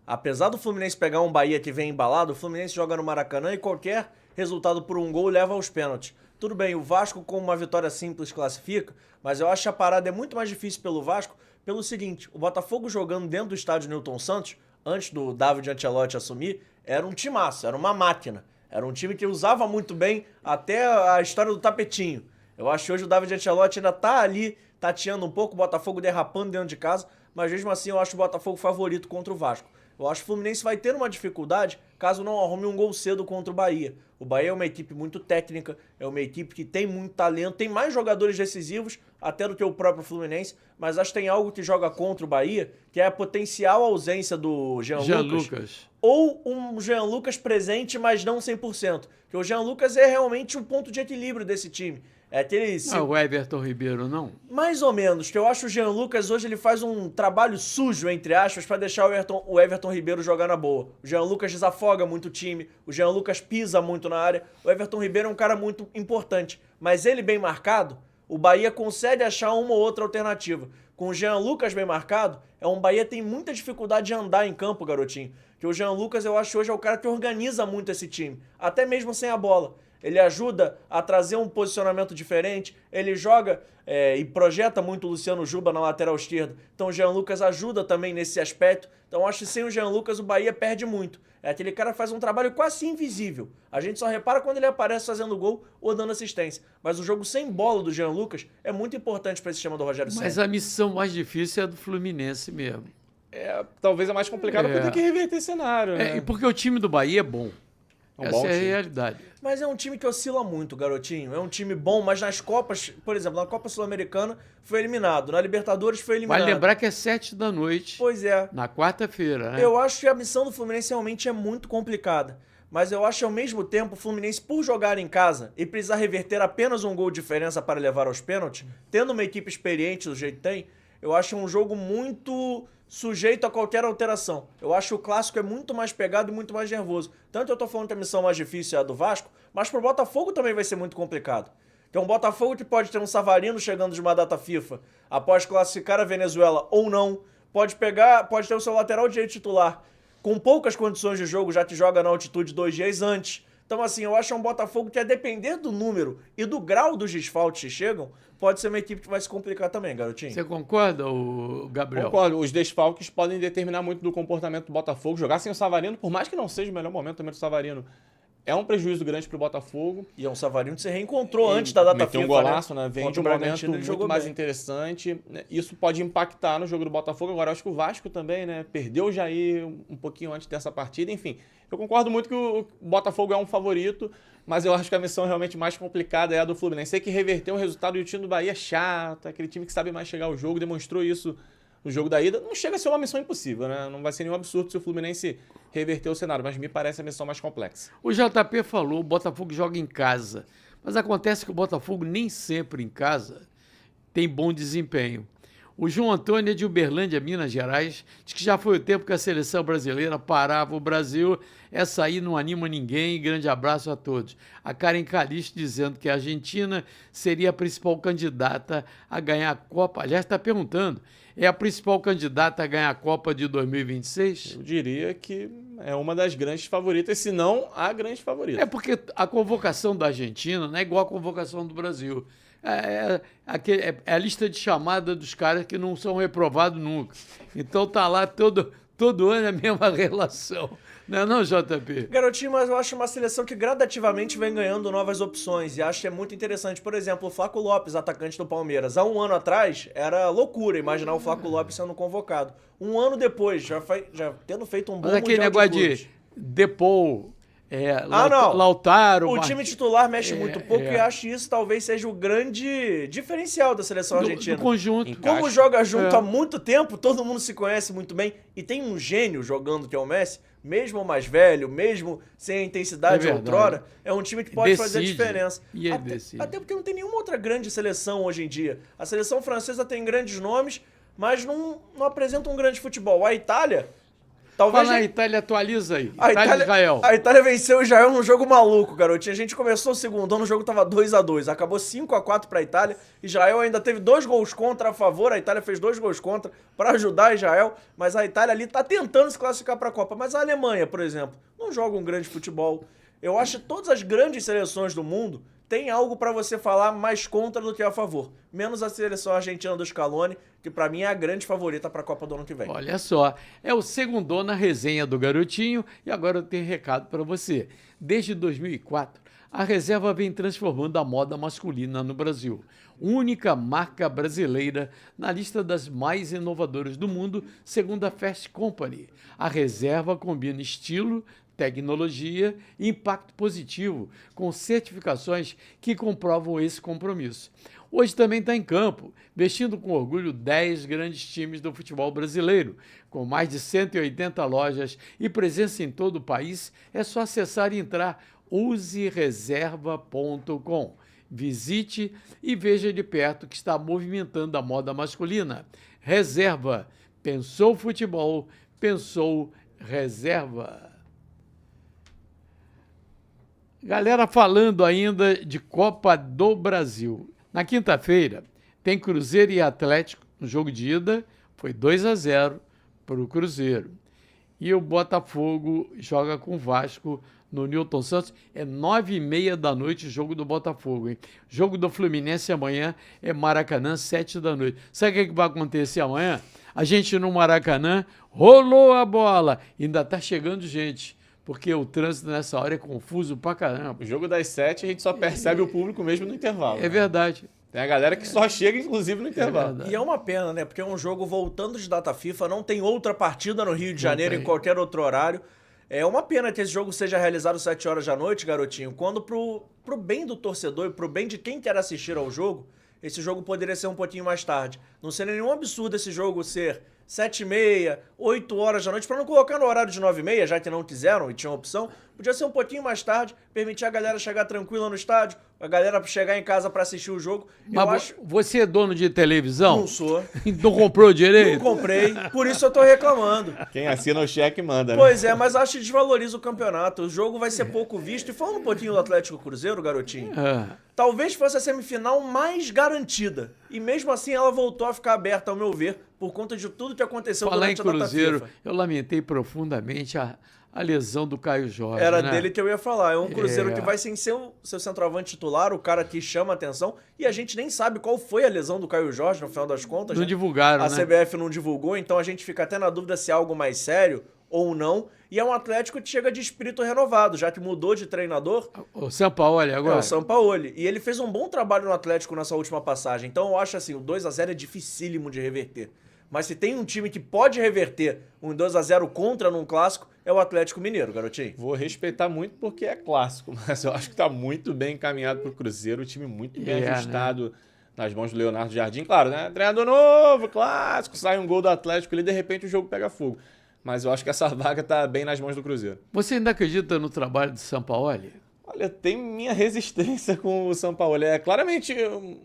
Apesar do Fluminense pegar um Bahia que vem embalado, o Fluminense joga no Maracanã e qualquer resultado por um gol leva aos pênaltis. Tudo bem, o Vasco com uma vitória simples classifica, mas eu acho que a parada é muito mais difícil pelo Vasco pelo seguinte, o Botafogo jogando dentro do estádio Newton Santos, antes do David Ancelotti assumir, era um timaço, era uma máquina. Era um time que usava muito bem até a história do tapetinho. Eu acho que hoje o David Ancelotti ainda tá ali tateando um pouco, o Botafogo derrapando dentro de casa, mas mesmo assim eu acho o Botafogo favorito contra o Vasco. Eu acho que o Fluminense vai ter uma dificuldade caso não arrume um gol cedo contra o Bahia. O Bahia é uma equipe muito técnica, é uma equipe que tem muito talento, tem mais jogadores decisivos até do que o próprio Fluminense, mas acho que tem algo que joga contra o Bahia, que é a potencial ausência do Jean Lucas. Ou um Jean Lucas presente, mas não 100%. Porque o Jean Lucas é realmente o ponto de equilíbrio desse time. É aquele... Não, o Everton Ribeiro, não? Mais ou menos, que eu acho que o Jean Lucas hoje ele faz um trabalho sujo, entre aspas, para deixar o Everton Ribeiro jogar na boa. O Jean Lucas desafoga muito o time, o Jean Lucas pisa muito na área, o Everton Ribeiro é um cara muito importante, mas ele bem marcado, o Bahia consegue achar uma ou outra alternativa. Com o Jean Lucas bem marcado, um Bahia tem muita dificuldade de andar em campo, garotinho. Que o Jean Lucas, eu acho hoje, é o cara que organiza muito esse time, até mesmo sem a bola. Ele ajuda a trazer um posicionamento diferente, ele joga e projeta muito o Luciano Juba na lateral esquerda. Então o Jean Lucas ajuda também nesse aspecto. Então acho que sem o Jean Lucas o Bahia perde muito. É aquele cara que faz um trabalho quase invisível. A gente só repara quando ele aparece fazendo gol ou dando assistência. Mas o jogo sem bola do Jean Lucas é muito importante para esse esquema do Rogério Ceni. Mas a missão mais difícil é a do Fluminense mesmo. Talvez a mais complicada porque tem que reverter cenário, né? Porque o time do Bahia é bom. Essa é a realidade. Mas é um time que oscila muito, garotinho. É um time bom, mas nas Copas, por exemplo, na Copa Sul-Americana foi eliminado, na Libertadores foi eliminado. Vale lembrar que é 7 da noite. Pois é. Na quarta-feira, né? Eu acho que a missão do Fluminense realmente é muito complicada. Mas eu acho que ao mesmo tempo o Fluminense, por jogar em casa e precisar reverter apenas um gol de diferença para levar aos pênaltis, tendo uma equipe experiente do jeito que tem, eu acho um jogo muito sujeito a qualquer alteração. Eu acho que o clássico é muito mais pegado e muito mais nervoso. Tanto eu tô falando que a missão mais difícil é a do Vasco, mas pro Botafogo também vai ser muito complicado. Que é um Botafogo que pode ter um Savarino chegando de uma data FIFA após classificar a Venezuela ou não, pode ter o seu lateral direito titular com poucas condições de jogo, já que joga na altitude 2 dias antes. Então, assim, eu acho que é um Botafogo que, a depender do número e do grau dos desfalques que chegam, pode ser uma equipe que vai se complicar também, garotinho. Você concorda, Gabriel? Concordo. Os desfalques podem determinar muito do comportamento do Botafogo. Jogar sem o Savarino, por mais que não seja o melhor momento também do Savarino, é um prejuízo grande pro Botafogo. E é um Savarino que se reencontrou antes da data FIFA, um golaço, né? Vem de um momento muito mais bem. Interessante. Isso pode impactar no jogo do Botafogo. Agora, eu acho que o Vasco também, né? Perdeu o Jair um pouquinho antes dessa partida. Enfim, eu concordo muito que o Botafogo é um favorito, mas eu acho que a missão realmente mais complicada é a do Fluminense. Tem que reverter um resultado, e o time do Bahia é chato, aquele time que sabe mais chegar ao jogo, demonstrou isso no jogo da ida. Não chega a ser uma missão impossível, né? Não vai ser nenhum absurdo se o Fluminense reverter o cenário, mas me parece a missão mais complexa. O JP falou, o Botafogo joga em casa, mas acontece que o Botafogo nem sempre em casa tem bom desempenho. O João Antônio é de Uberlândia, Minas Gerais, diz que já foi o tempo que a seleção brasileira parava o Brasil. Essa aí não anima ninguém. Grande abraço a todos. A Karen Calixto dizendo que a Argentina seria a principal candidata a ganhar a Copa. Aliás, está perguntando, é a principal candidata a ganhar a Copa de 2026? Eu diria que é uma das grandes favoritas, se não a grande favorita. É porque a convocação da Argentina não é igual a convocação do Brasil. É a lista de chamada dos caras que não são reprovados nunca. Então tá lá todo ano a mesma relação. Não é não, JP? Garotinho, mas eu acho uma seleção que gradativamente vem ganhando novas opções e acho que é muito interessante. Por exemplo, o Flaco Lopes, atacante do Palmeiras. Há um ano atrás, era loucura imaginar o Flaco Lopes sendo convocado. Um ano depois, já tendo feito um bom Mas aquele Mundial negócio de Clubes. de Depou, não. Lautaro. O time titular mexe muito pouco e acho que isso talvez seja o grande diferencial da seleção argentina. Do conjunto. Como joga junto há muito tempo, todo mundo se conhece muito bem e tem um gênio jogando que é o Messi, mesmo mais velho, mesmo sem a intensidade outrora, é um time que pode fazer a diferença. E ele decide. Até porque não tem nenhuma outra grande seleção hoje em dia. A seleção francesa tem grandes nomes, mas não apresenta um grande futebol. A Itália... Talvez Fala a Itália, atualiza aí. Israel. A Itália venceu o Israel num jogo maluco, garotinho. A gente começou o segundo ano, o jogo tava 2-2. Acabou 5-4 pra Itália. Israel ainda teve 2 gols contra a favor. A Itália fez 2 gols contra pra ajudar Israel. Mas a Itália ali tá tentando se classificar pra Copa. Mas a Alemanha, por exemplo, não joga um grande futebol. Eu acho que todas as grandes seleções do mundo tem algo pra você falar mais contra do que a favor. Menos a seleção argentina do Scaloni, que pra mim é a grande favorita pra Copa do ano que vem. Olha só, é o segundou na resenha do Garotinho e agora eu tenho recado pra você. Desde 2004, a reserva vem transformando a moda masculina no Brasil. Única marca brasileira na lista das mais inovadoras do mundo, segundo a Fast Company. A reserva combina estilo, tecnologia e impacto positivo, com certificações que comprovam esse compromisso. Hoje também está em campo, vestindo com orgulho 10 grandes times do futebol brasileiro. Com mais de 180 lojas e presença em todo o país, é só acessar e entrar usereserva.com. Visite e veja de perto o que está movimentando a moda masculina. Reserva. Pensou futebol, pensou reserva. Galera, falando ainda de Copa do Brasil. Na quinta-feira, tem Cruzeiro e Atlético no jogo de ida, foi 2-0 para o Cruzeiro. E o Botafogo joga com o Vasco no Newton Santos. É 9h30 da noite o jogo do Botafogo, hein? Jogo do Fluminense amanhã é Maracanã, 7 da noite. Sabe o que vai acontecer amanhã? A gente no Maracanã rolou a bola, ainda tá chegando gente. Porque o trânsito nessa hora é confuso pra caramba. O jogo das 7 a gente só percebe o público mesmo no intervalo. É verdade. Tem a galera que só chega, inclusive, no intervalo. E é uma pena, né? Porque é um jogo voltando de data FIFA, não tem outra partida no Rio de Janeiro em qualquer outro horário. É uma pena que esse jogo seja realizado às 7 horas da noite, garotinho, quando pro bem do torcedor e pro bem de quem quer assistir ao jogo, esse jogo poderia ser um pouquinho mais tarde. Não seria nenhum absurdo esse jogo ser 7h30, 8 horas da noite, para não colocar no horário de 9h30, já que não quiseram e tinham opção. Podia ser um pouquinho mais tarde, permitir a galera chegar tranquila no estádio, a galera chegar em casa para assistir o jogo. Mas você é dono de televisão? Não sou. Não comprou direito? Não comprei, por isso eu tô reclamando. Quem assina o cheque manda, né? Pois é, mas acho que desvaloriza o campeonato. O jogo vai ser pouco visto. E falando um pouquinho do Atlético Cruzeiro, garotinho, talvez fosse a semifinal mais garantida. E mesmo assim ela voltou a ficar aberta, ao meu ver, por conta de tudo que aconteceu durante a data Cruzeiro, FIFA. Eu lamentei profundamente a lesão do Caio Jorge. Era né? dele que eu ia falar. É um Cruzeiro que vai sem seu centroavante titular, o cara que chama atenção. E a gente nem sabe qual foi a lesão do Caio Jorge, no final das contas. Não divulgaram, A né? CBF não divulgou, então a gente fica até na dúvida se é algo mais sério ou não. E é um Atlético que chega de espírito renovado, já que mudou de treinador. O Sampaoli agora. É, o Sampaoli. E ele fez um bom trabalho no Atlético nessa última passagem. Então eu acho assim, o 2-0 é dificílimo de reverter. Mas se tem um time que pode reverter um 2-0 contra num clássico, é o Atlético Mineiro, garotinho. Vou respeitar muito porque é clássico, mas eu acho que tá muito bem encaminhado pro Cruzeiro, o time muito bem ajustado, né? Nas mãos do Leonardo Jardim. Claro, né? Treinador novo, clássico, sai um gol do Atlético ali, de repente o jogo pega fogo. Mas eu acho que essa vaga tá bem nas mãos do Cruzeiro. Você ainda acredita no trabalho do Sampaoli? Olha, tem minha resistência com o Sampaoli. É claramente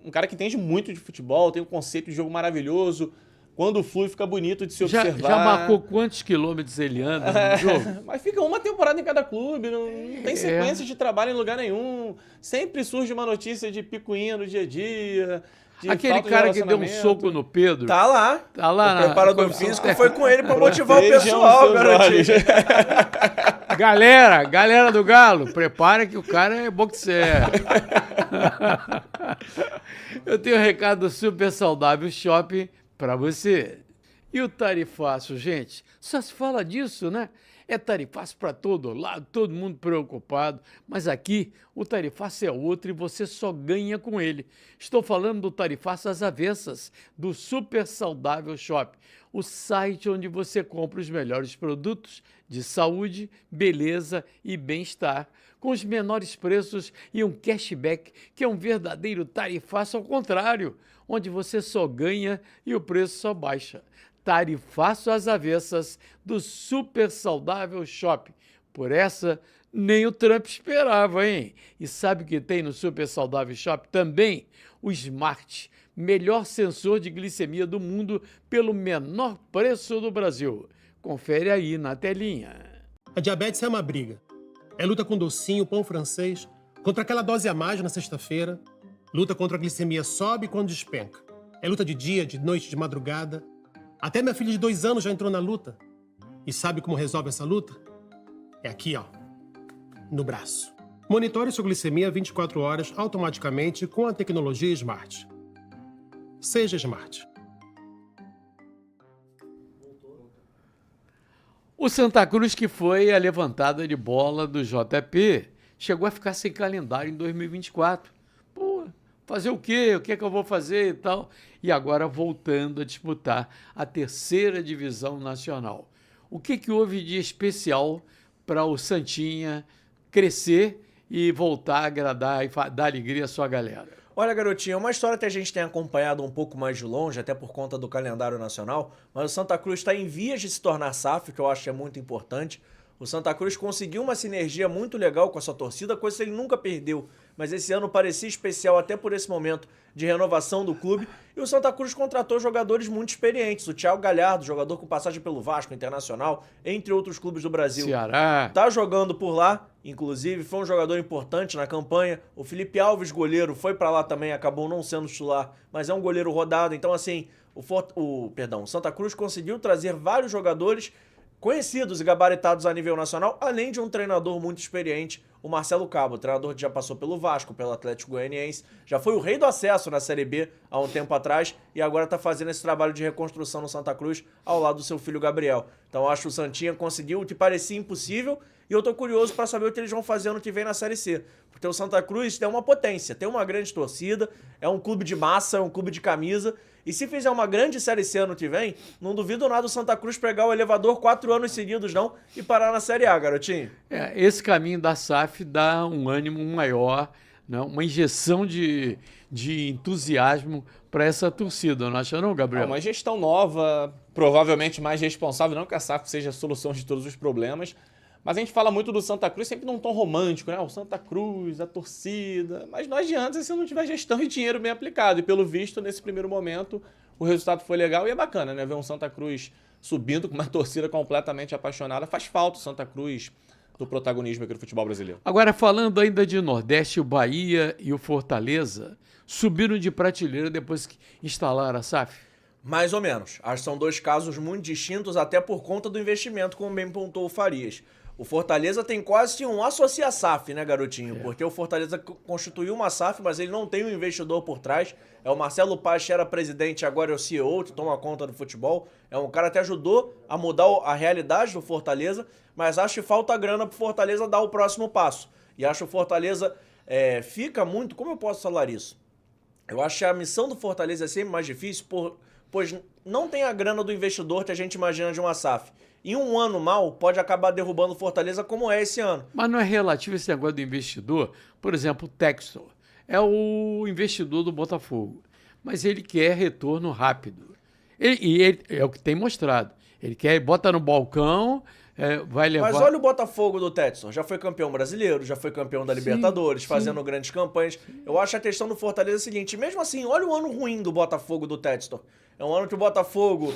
um cara que entende muito de futebol, tem um conceito de jogo maravilhoso. Quando flui, fica bonito de se observar. Já marcou quantos quilômetros ele anda no jogo? Mas fica uma temporada em cada clube, não tem sequência de trabalho em lugar nenhum. Sempre surge uma notícia de picuinha no dia a dia. Aquele cara que deu um soco no Pedro. Tá lá. Tá lá. O preparador físico foi com ele pra motivar o pessoal, garotinho. Galera do Galo, prepara que o cara é boxer. Eu tenho um recado super saudável shopping para você. E o tarifaço, gente? Só se fala disso, né? É tarifaço para todo lado, todo mundo preocupado, mas aqui o tarifaço é outro e você só ganha com ele. Estou falando do tarifaço às avessas, do Super Saudável Shop, o site onde você compra os melhores produtos de saúde, beleza e bem-estar, com os menores preços e um cashback que é um verdadeiro tarifaço ao contrário, onde você só ganha e o preço só baixa. Tarifaço às avessas do Super Saudável Shop. Por essa, nem o Trump esperava, hein? E sabe o que tem no Super Saudável Shop também? O Smart, melhor sensor de glicemia do mundo pelo menor preço do Brasil. Confere aí na telinha. A diabetes é uma briga. É luta com docinho, pão francês, contra aquela dose a mais na sexta-feira. Luta contra a glicemia sobe quando despenca. É luta de dia, de noite, de madrugada. Até minha filha de 2 anos já entrou na luta. E sabe como resolve essa luta? É aqui, ó, no braço. Monitore sua glicemia 24 horas automaticamente com a tecnologia Smart. Seja Smart. O Santa Cruz, que foi a levantada de bola do JP, chegou a ficar sem calendário em 2024. Pô, fazer o quê? O que é que eu vou fazer e tal? E agora voltando a disputar a 3ª divisão nacional. O que houve de especial para o Santinha crescer e voltar a agradar e dar alegria à sua galera? Olha, garotinho, é uma história que a gente tem acompanhado um pouco mais de longe, até por conta do calendário nacional, mas o Santa Cruz está em vias de se tornar SAF, que eu acho que é muito importante. O Santa Cruz conseguiu uma sinergia muito legal com a sua torcida, coisa que ele nunca perdeu, mas esse ano parecia especial até por esse momento de renovação do clube, e o Santa Cruz contratou jogadores muito experientes. O Thiago Galhardo, jogador com passagem pelo Vasco, Internacional, entre outros clubes do Brasil. Ceará. Tá jogando por lá, inclusive, foi um jogador importante na campanha. O Felipe Alves, goleiro, foi pra lá também, acabou não sendo titular, mas é um goleiro rodado. Então, assim, o Santa Cruz conseguiu trazer vários jogadores conhecidos e gabaritados a nível nacional, além de um treinador muito experiente, o Marcelo Cabo, o treinador que já passou pelo Vasco, pelo Atlético Goianiense, já foi o rei do acesso na Série B há um tempo atrás e agora está fazendo esse trabalho de reconstrução no Santa Cruz ao lado do seu filho Gabriel. Então acho que o Santinha conseguiu o que parecia impossível e eu tô curioso para saber o que eles vão fazer ano que vem na Série C. Porque o Santa Cruz é uma potência, tem uma grande torcida, é um clube de massa, é um clube de camisa. E se fizer uma grande Série C ano que vem, não duvido nada o Santa Cruz pegar o elevador 4 anos seguidos, não, e parar na Série A, garotinho. Esse caminho da SAF dá um ânimo maior, né? Uma injeção de entusiasmo para essa torcida, não acha não, Gabriel? Uma gestão nova, provavelmente mais responsável, não que a SAF seja a solução de todos os problemas, mas a gente fala muito do Santa Cruz sempre num tom romântico, né? O Santa Cruz, a torcida, mas não adianta se não tiver gestão e dinheiro bem aplicado. E pelo visto, nesse primeiro momento, o resultado foi legal e é bacana, né? Ver um Santa Cruz subindo com uma torcida completamente apaixonada. Faz falta o Santa Cruz do protagonismo aqui do futebol brasileiro. Agora, falando ainda de Nordeste, o Bahia e o Fortaleza subiram de prateleira depois que instalaram a SAF? Mais ou menos. Acho que são 2 casos muito distintos, até por conta do investimento, como bem pontuou o Farias. O Fortaleza tem quase um associa SAF, né, garotinho? Porque o Fortaleza constituiu uma SAF, mas ele não tem um investidor por trás. É o Marcelo Paz, que era presidente, agora é o CEO, que toma conta do futebol. É um cara que ajudou a mudar a realidade do Fortaleza, mas acho que falta grana pro Fortaleza dar o próximo passo. E acho que o Fortaleza fica muito... Como eu posso falar isso? Eu acho que a missão do Fortaleza é sempre mais difícil, pois não tem a grana do investidor que a gente imagina de uma SAF. Em um ano mal, pode acabar derrubando o Fortaleza como é esse ano. Mas não é relativo esse negócio do investidor? Por exemplo, o Textor é o investidor do Botafogo, mas ele quer retorno rápido. Ele é o que tem mostrado. Ele quer, bota no balcão, vai levar... Mas olha o Botafogo do Textor. Já foi campeão brasileiro, já foi campeão da Libertadores, fazendo grandes campanhas. Eu acho a questão do Fortaleza é a seguinte, mesmo assim, olha o ano ruim do Botafogo do Textor. É um ano que o Botafogo...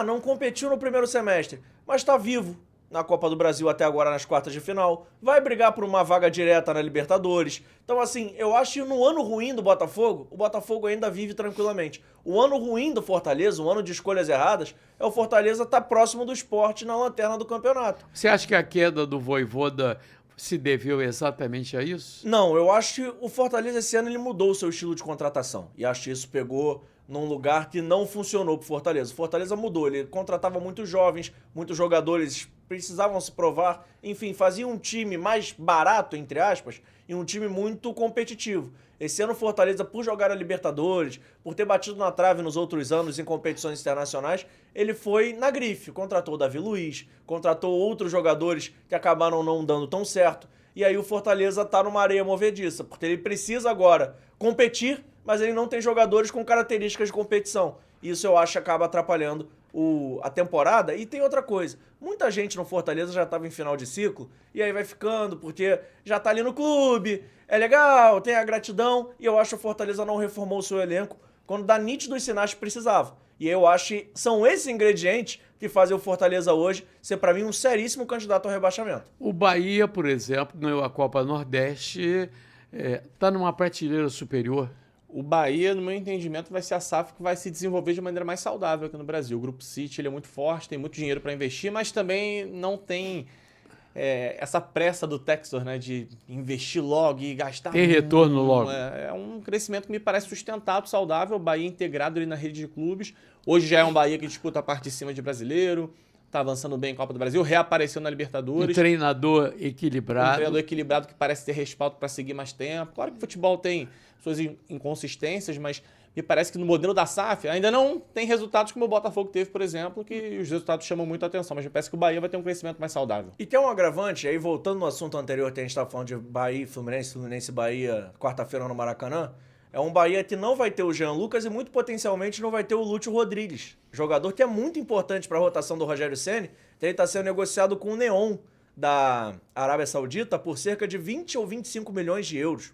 não competiu no primeiro semestre, mas está vivo na Copa do Brasil até agora nas quartas de final, vai brigar por uma vaga direta na Libertadores. Então, assim, eu acho que no ano ruim do Botafogo, o Botafogo ainda vive tranquilamente. O ano ruim do Fortaleza, o ano de escolhas erradas, é o Fortaleza estar próximo do Sport na lanterna do campeonato. Você acha que a queda do Vojvoda se deveu exatamente a isso? Não, eu acho que o Fortaleza esse ano ele mudou o seu estilo de contratação. E acho que isso pegou num lugar que não funcionou pro Fortaleza. O Fortaleza mudou, ele contratava muitos jovens, muitos jogadores precisavam se provar, enfim, fazia um time mais barato, entre aspas, e um time muito competitivo. Esse ano o Fortaleza, por jogar a Libertadores, por ter batido na trave nos outros anos em competições internacionais, ele foi na grife, contratou o Davi Luiz, contratou outros jogadores que acabaram não dando tão certo, e aí o Fortaleza tá numa areia movediça, porque ele precisa agora competir, mas ele não tem jogadores com características de competição. Isso eu acho que acaba atrapalhando a temporada. E tem outra coisa, muita gente no Fortaleza já estava em final de ciclo, e aí vai ficando, porque já tá ali no clube, é legal, tem a gratidão, e eu acho que o Fortaleza não reformou o seu elenco quando dá nítidos sinais que precisava. E eu acho que são esses ingredientes que fazem o Fortaleza hoje ser, para mim, um seríssimo candidato ao rebaixamento. O Bahia, por exemplo, ganhou a Copa Nordeste, está numa prateleira superior. O Bahia, no meu entendimento, vai ser a SAF que vai se desenvolver de maneira mais saudável aqui no Brasil. O Grupo City ele é muito forte, tem muito dinheiro para investir, mas também não tem essa pressa do Textor, né, de investir logo e gastar. Tem retorno logo. É um crescimento que me parece sustentado, saudável. O Bahia integrado ali na rede de clubes. Hoje já é um Bahia que disputa a parte de cima de brasileiro, tá avançando bem em Copa do Brasil, reapareceu na Libertadores. Um treinador equilibrado. Um treinador equilibrado que parece ter respaldo para seguir mais tempo. Claro que o futebol tem suas inconsistências, mas me parece que no modelo da SAF ainda não tem resultados como o Botafogo teve, por exemplo, que os resultados chamam muito a atenção, mas me parece que o Bahia vai ter um crescimento mais saudável. E tem um agravante, aí voltando no assunto anterior que a gente estava falando de Bahia e Fluminense, Fluminense e Bahia, quarta-feira no Maracanã, é um Bahia que não vai ter o Jean Lucas e muito potencialmente não vai ter o Lúcio Rodrigues, jogador que é muito importante para a rotação do Rogério Ceni. Ele está sendo negociado com o Neon da Arábia Saudita por cerca de 20 ou 25 milhões de euros.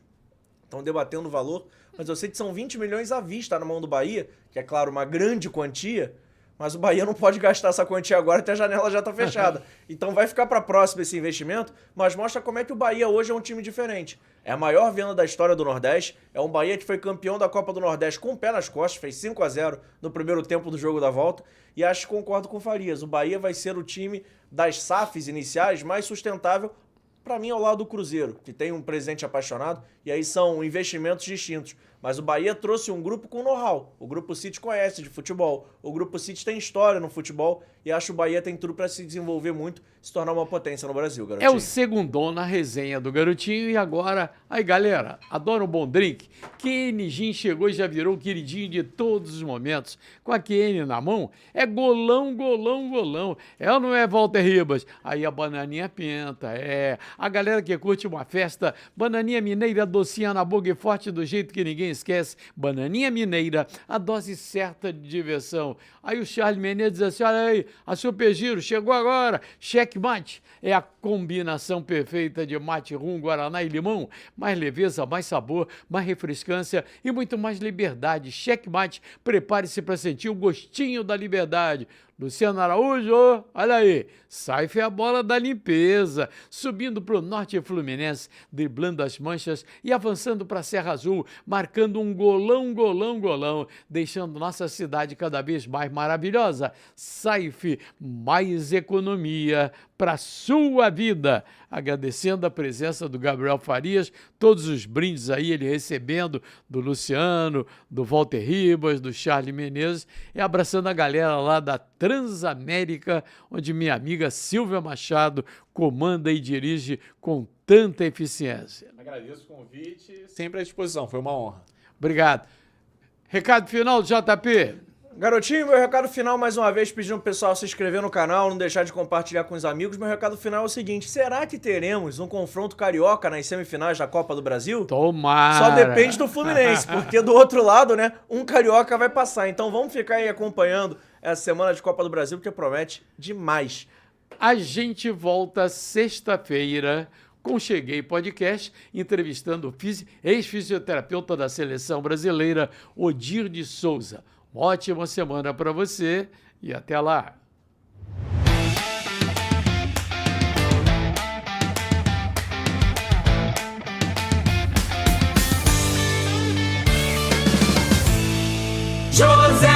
Estão debatendo o valor, mas eu sei que são 20 milhões à vista na mão do Bahia, que é, claro, uma grande quantia, mas o Bahia não pode gastar essa quantia agora, até a janela já está fechada. Então vai ficar para próximo esse investimento, mas mostra como é que o Bahia hoje é um time diferente. É a maior venda da história do Nordeste, é um Bahia que foi campeão da Copa do Nordeste com o pé nas costas, fez 5-0 no primeiro tempo do jogo da volta, e acho que concordo com o Farias, o Bahia vai ser o time das SAFs iniciais mais sustentável, para mim, ao lado do Cruzeiro, que tem um presidente apaixonado, e aí são investimentos distintos. Mas o Bahia trouxe um grupo com know-how. O Grupo City conhece de futebol. O Grupo City tem história no futebol e acho que o Bahia tem tudo para se desenvolver muito, se tornar uma potência no Brasil, Garotinho. É o segundão na resenha do Garotinho e agora... Aí, galera, adora um bom drink? QN Gin chegou e já virou o queridinho de todos os momentos. Com a QN na mão, é golão, golão, golão. É ou não é, Walter Ribas? Aí a bananinha penta, A galera que curte uma festa, bananinha mineira docinha na boca e forte do jeito que ninguém esquece. Bananinha mineira, a dose certa de diversão. Aí o Charles Menezes diz assim, olha aí, a Super Giro chegou agora, checkmate. É a combinação perfeita de mate, rum, guaraná e limão. Mais leveza, mais sabor, mais refrescância e muito mais liberdade. Checkmate, prepare-se para sentir o gostinho da liberdade. Luciano Araújo, olha aí, Saif é a bola da limpeza, subindo para o norte Fluminense, driblando as manchas e avançando para a Serra Azul, marcando um golão, golão, golão, deixando nossa cidade cada vez mais maravilhosa. Saif, mais economia para sua vida. Agradecendo a presença do Gabriel Farias, todos os brindes aí ele recebendo do Luciano, do Walter Ribas, do Charles Menezes e abraçando a galera lá da Transamérica, onde minha amiga Silvia Machado comanda e dirige com tanta eficiência. Agradeço o convite, sempre à disposição, foi uma honra. Obrigado. Recado final do JP. Garotinho, meu recado final, mais uma vez, pedindo pro pessoal se inscrever no canal, não deixar de compartilhar com os amigos. Meu recado final é o seguinte, será que teremos um confronto carioca nas semifinais da Copa do Brasil? Tomara! Só depende do Fluminense, porque do outro lado, né, um carioca vai passar. Então vamos ficar aí acompanhando essa semana de Copa do Brasil, porque promete demais. A gente volta sexta-feira com Cheguei Podcast, entrevistando o ex-fisioterapeuta da Seleção Brasileira, Odir de Souza. Uma ótima semana para você e até lá. José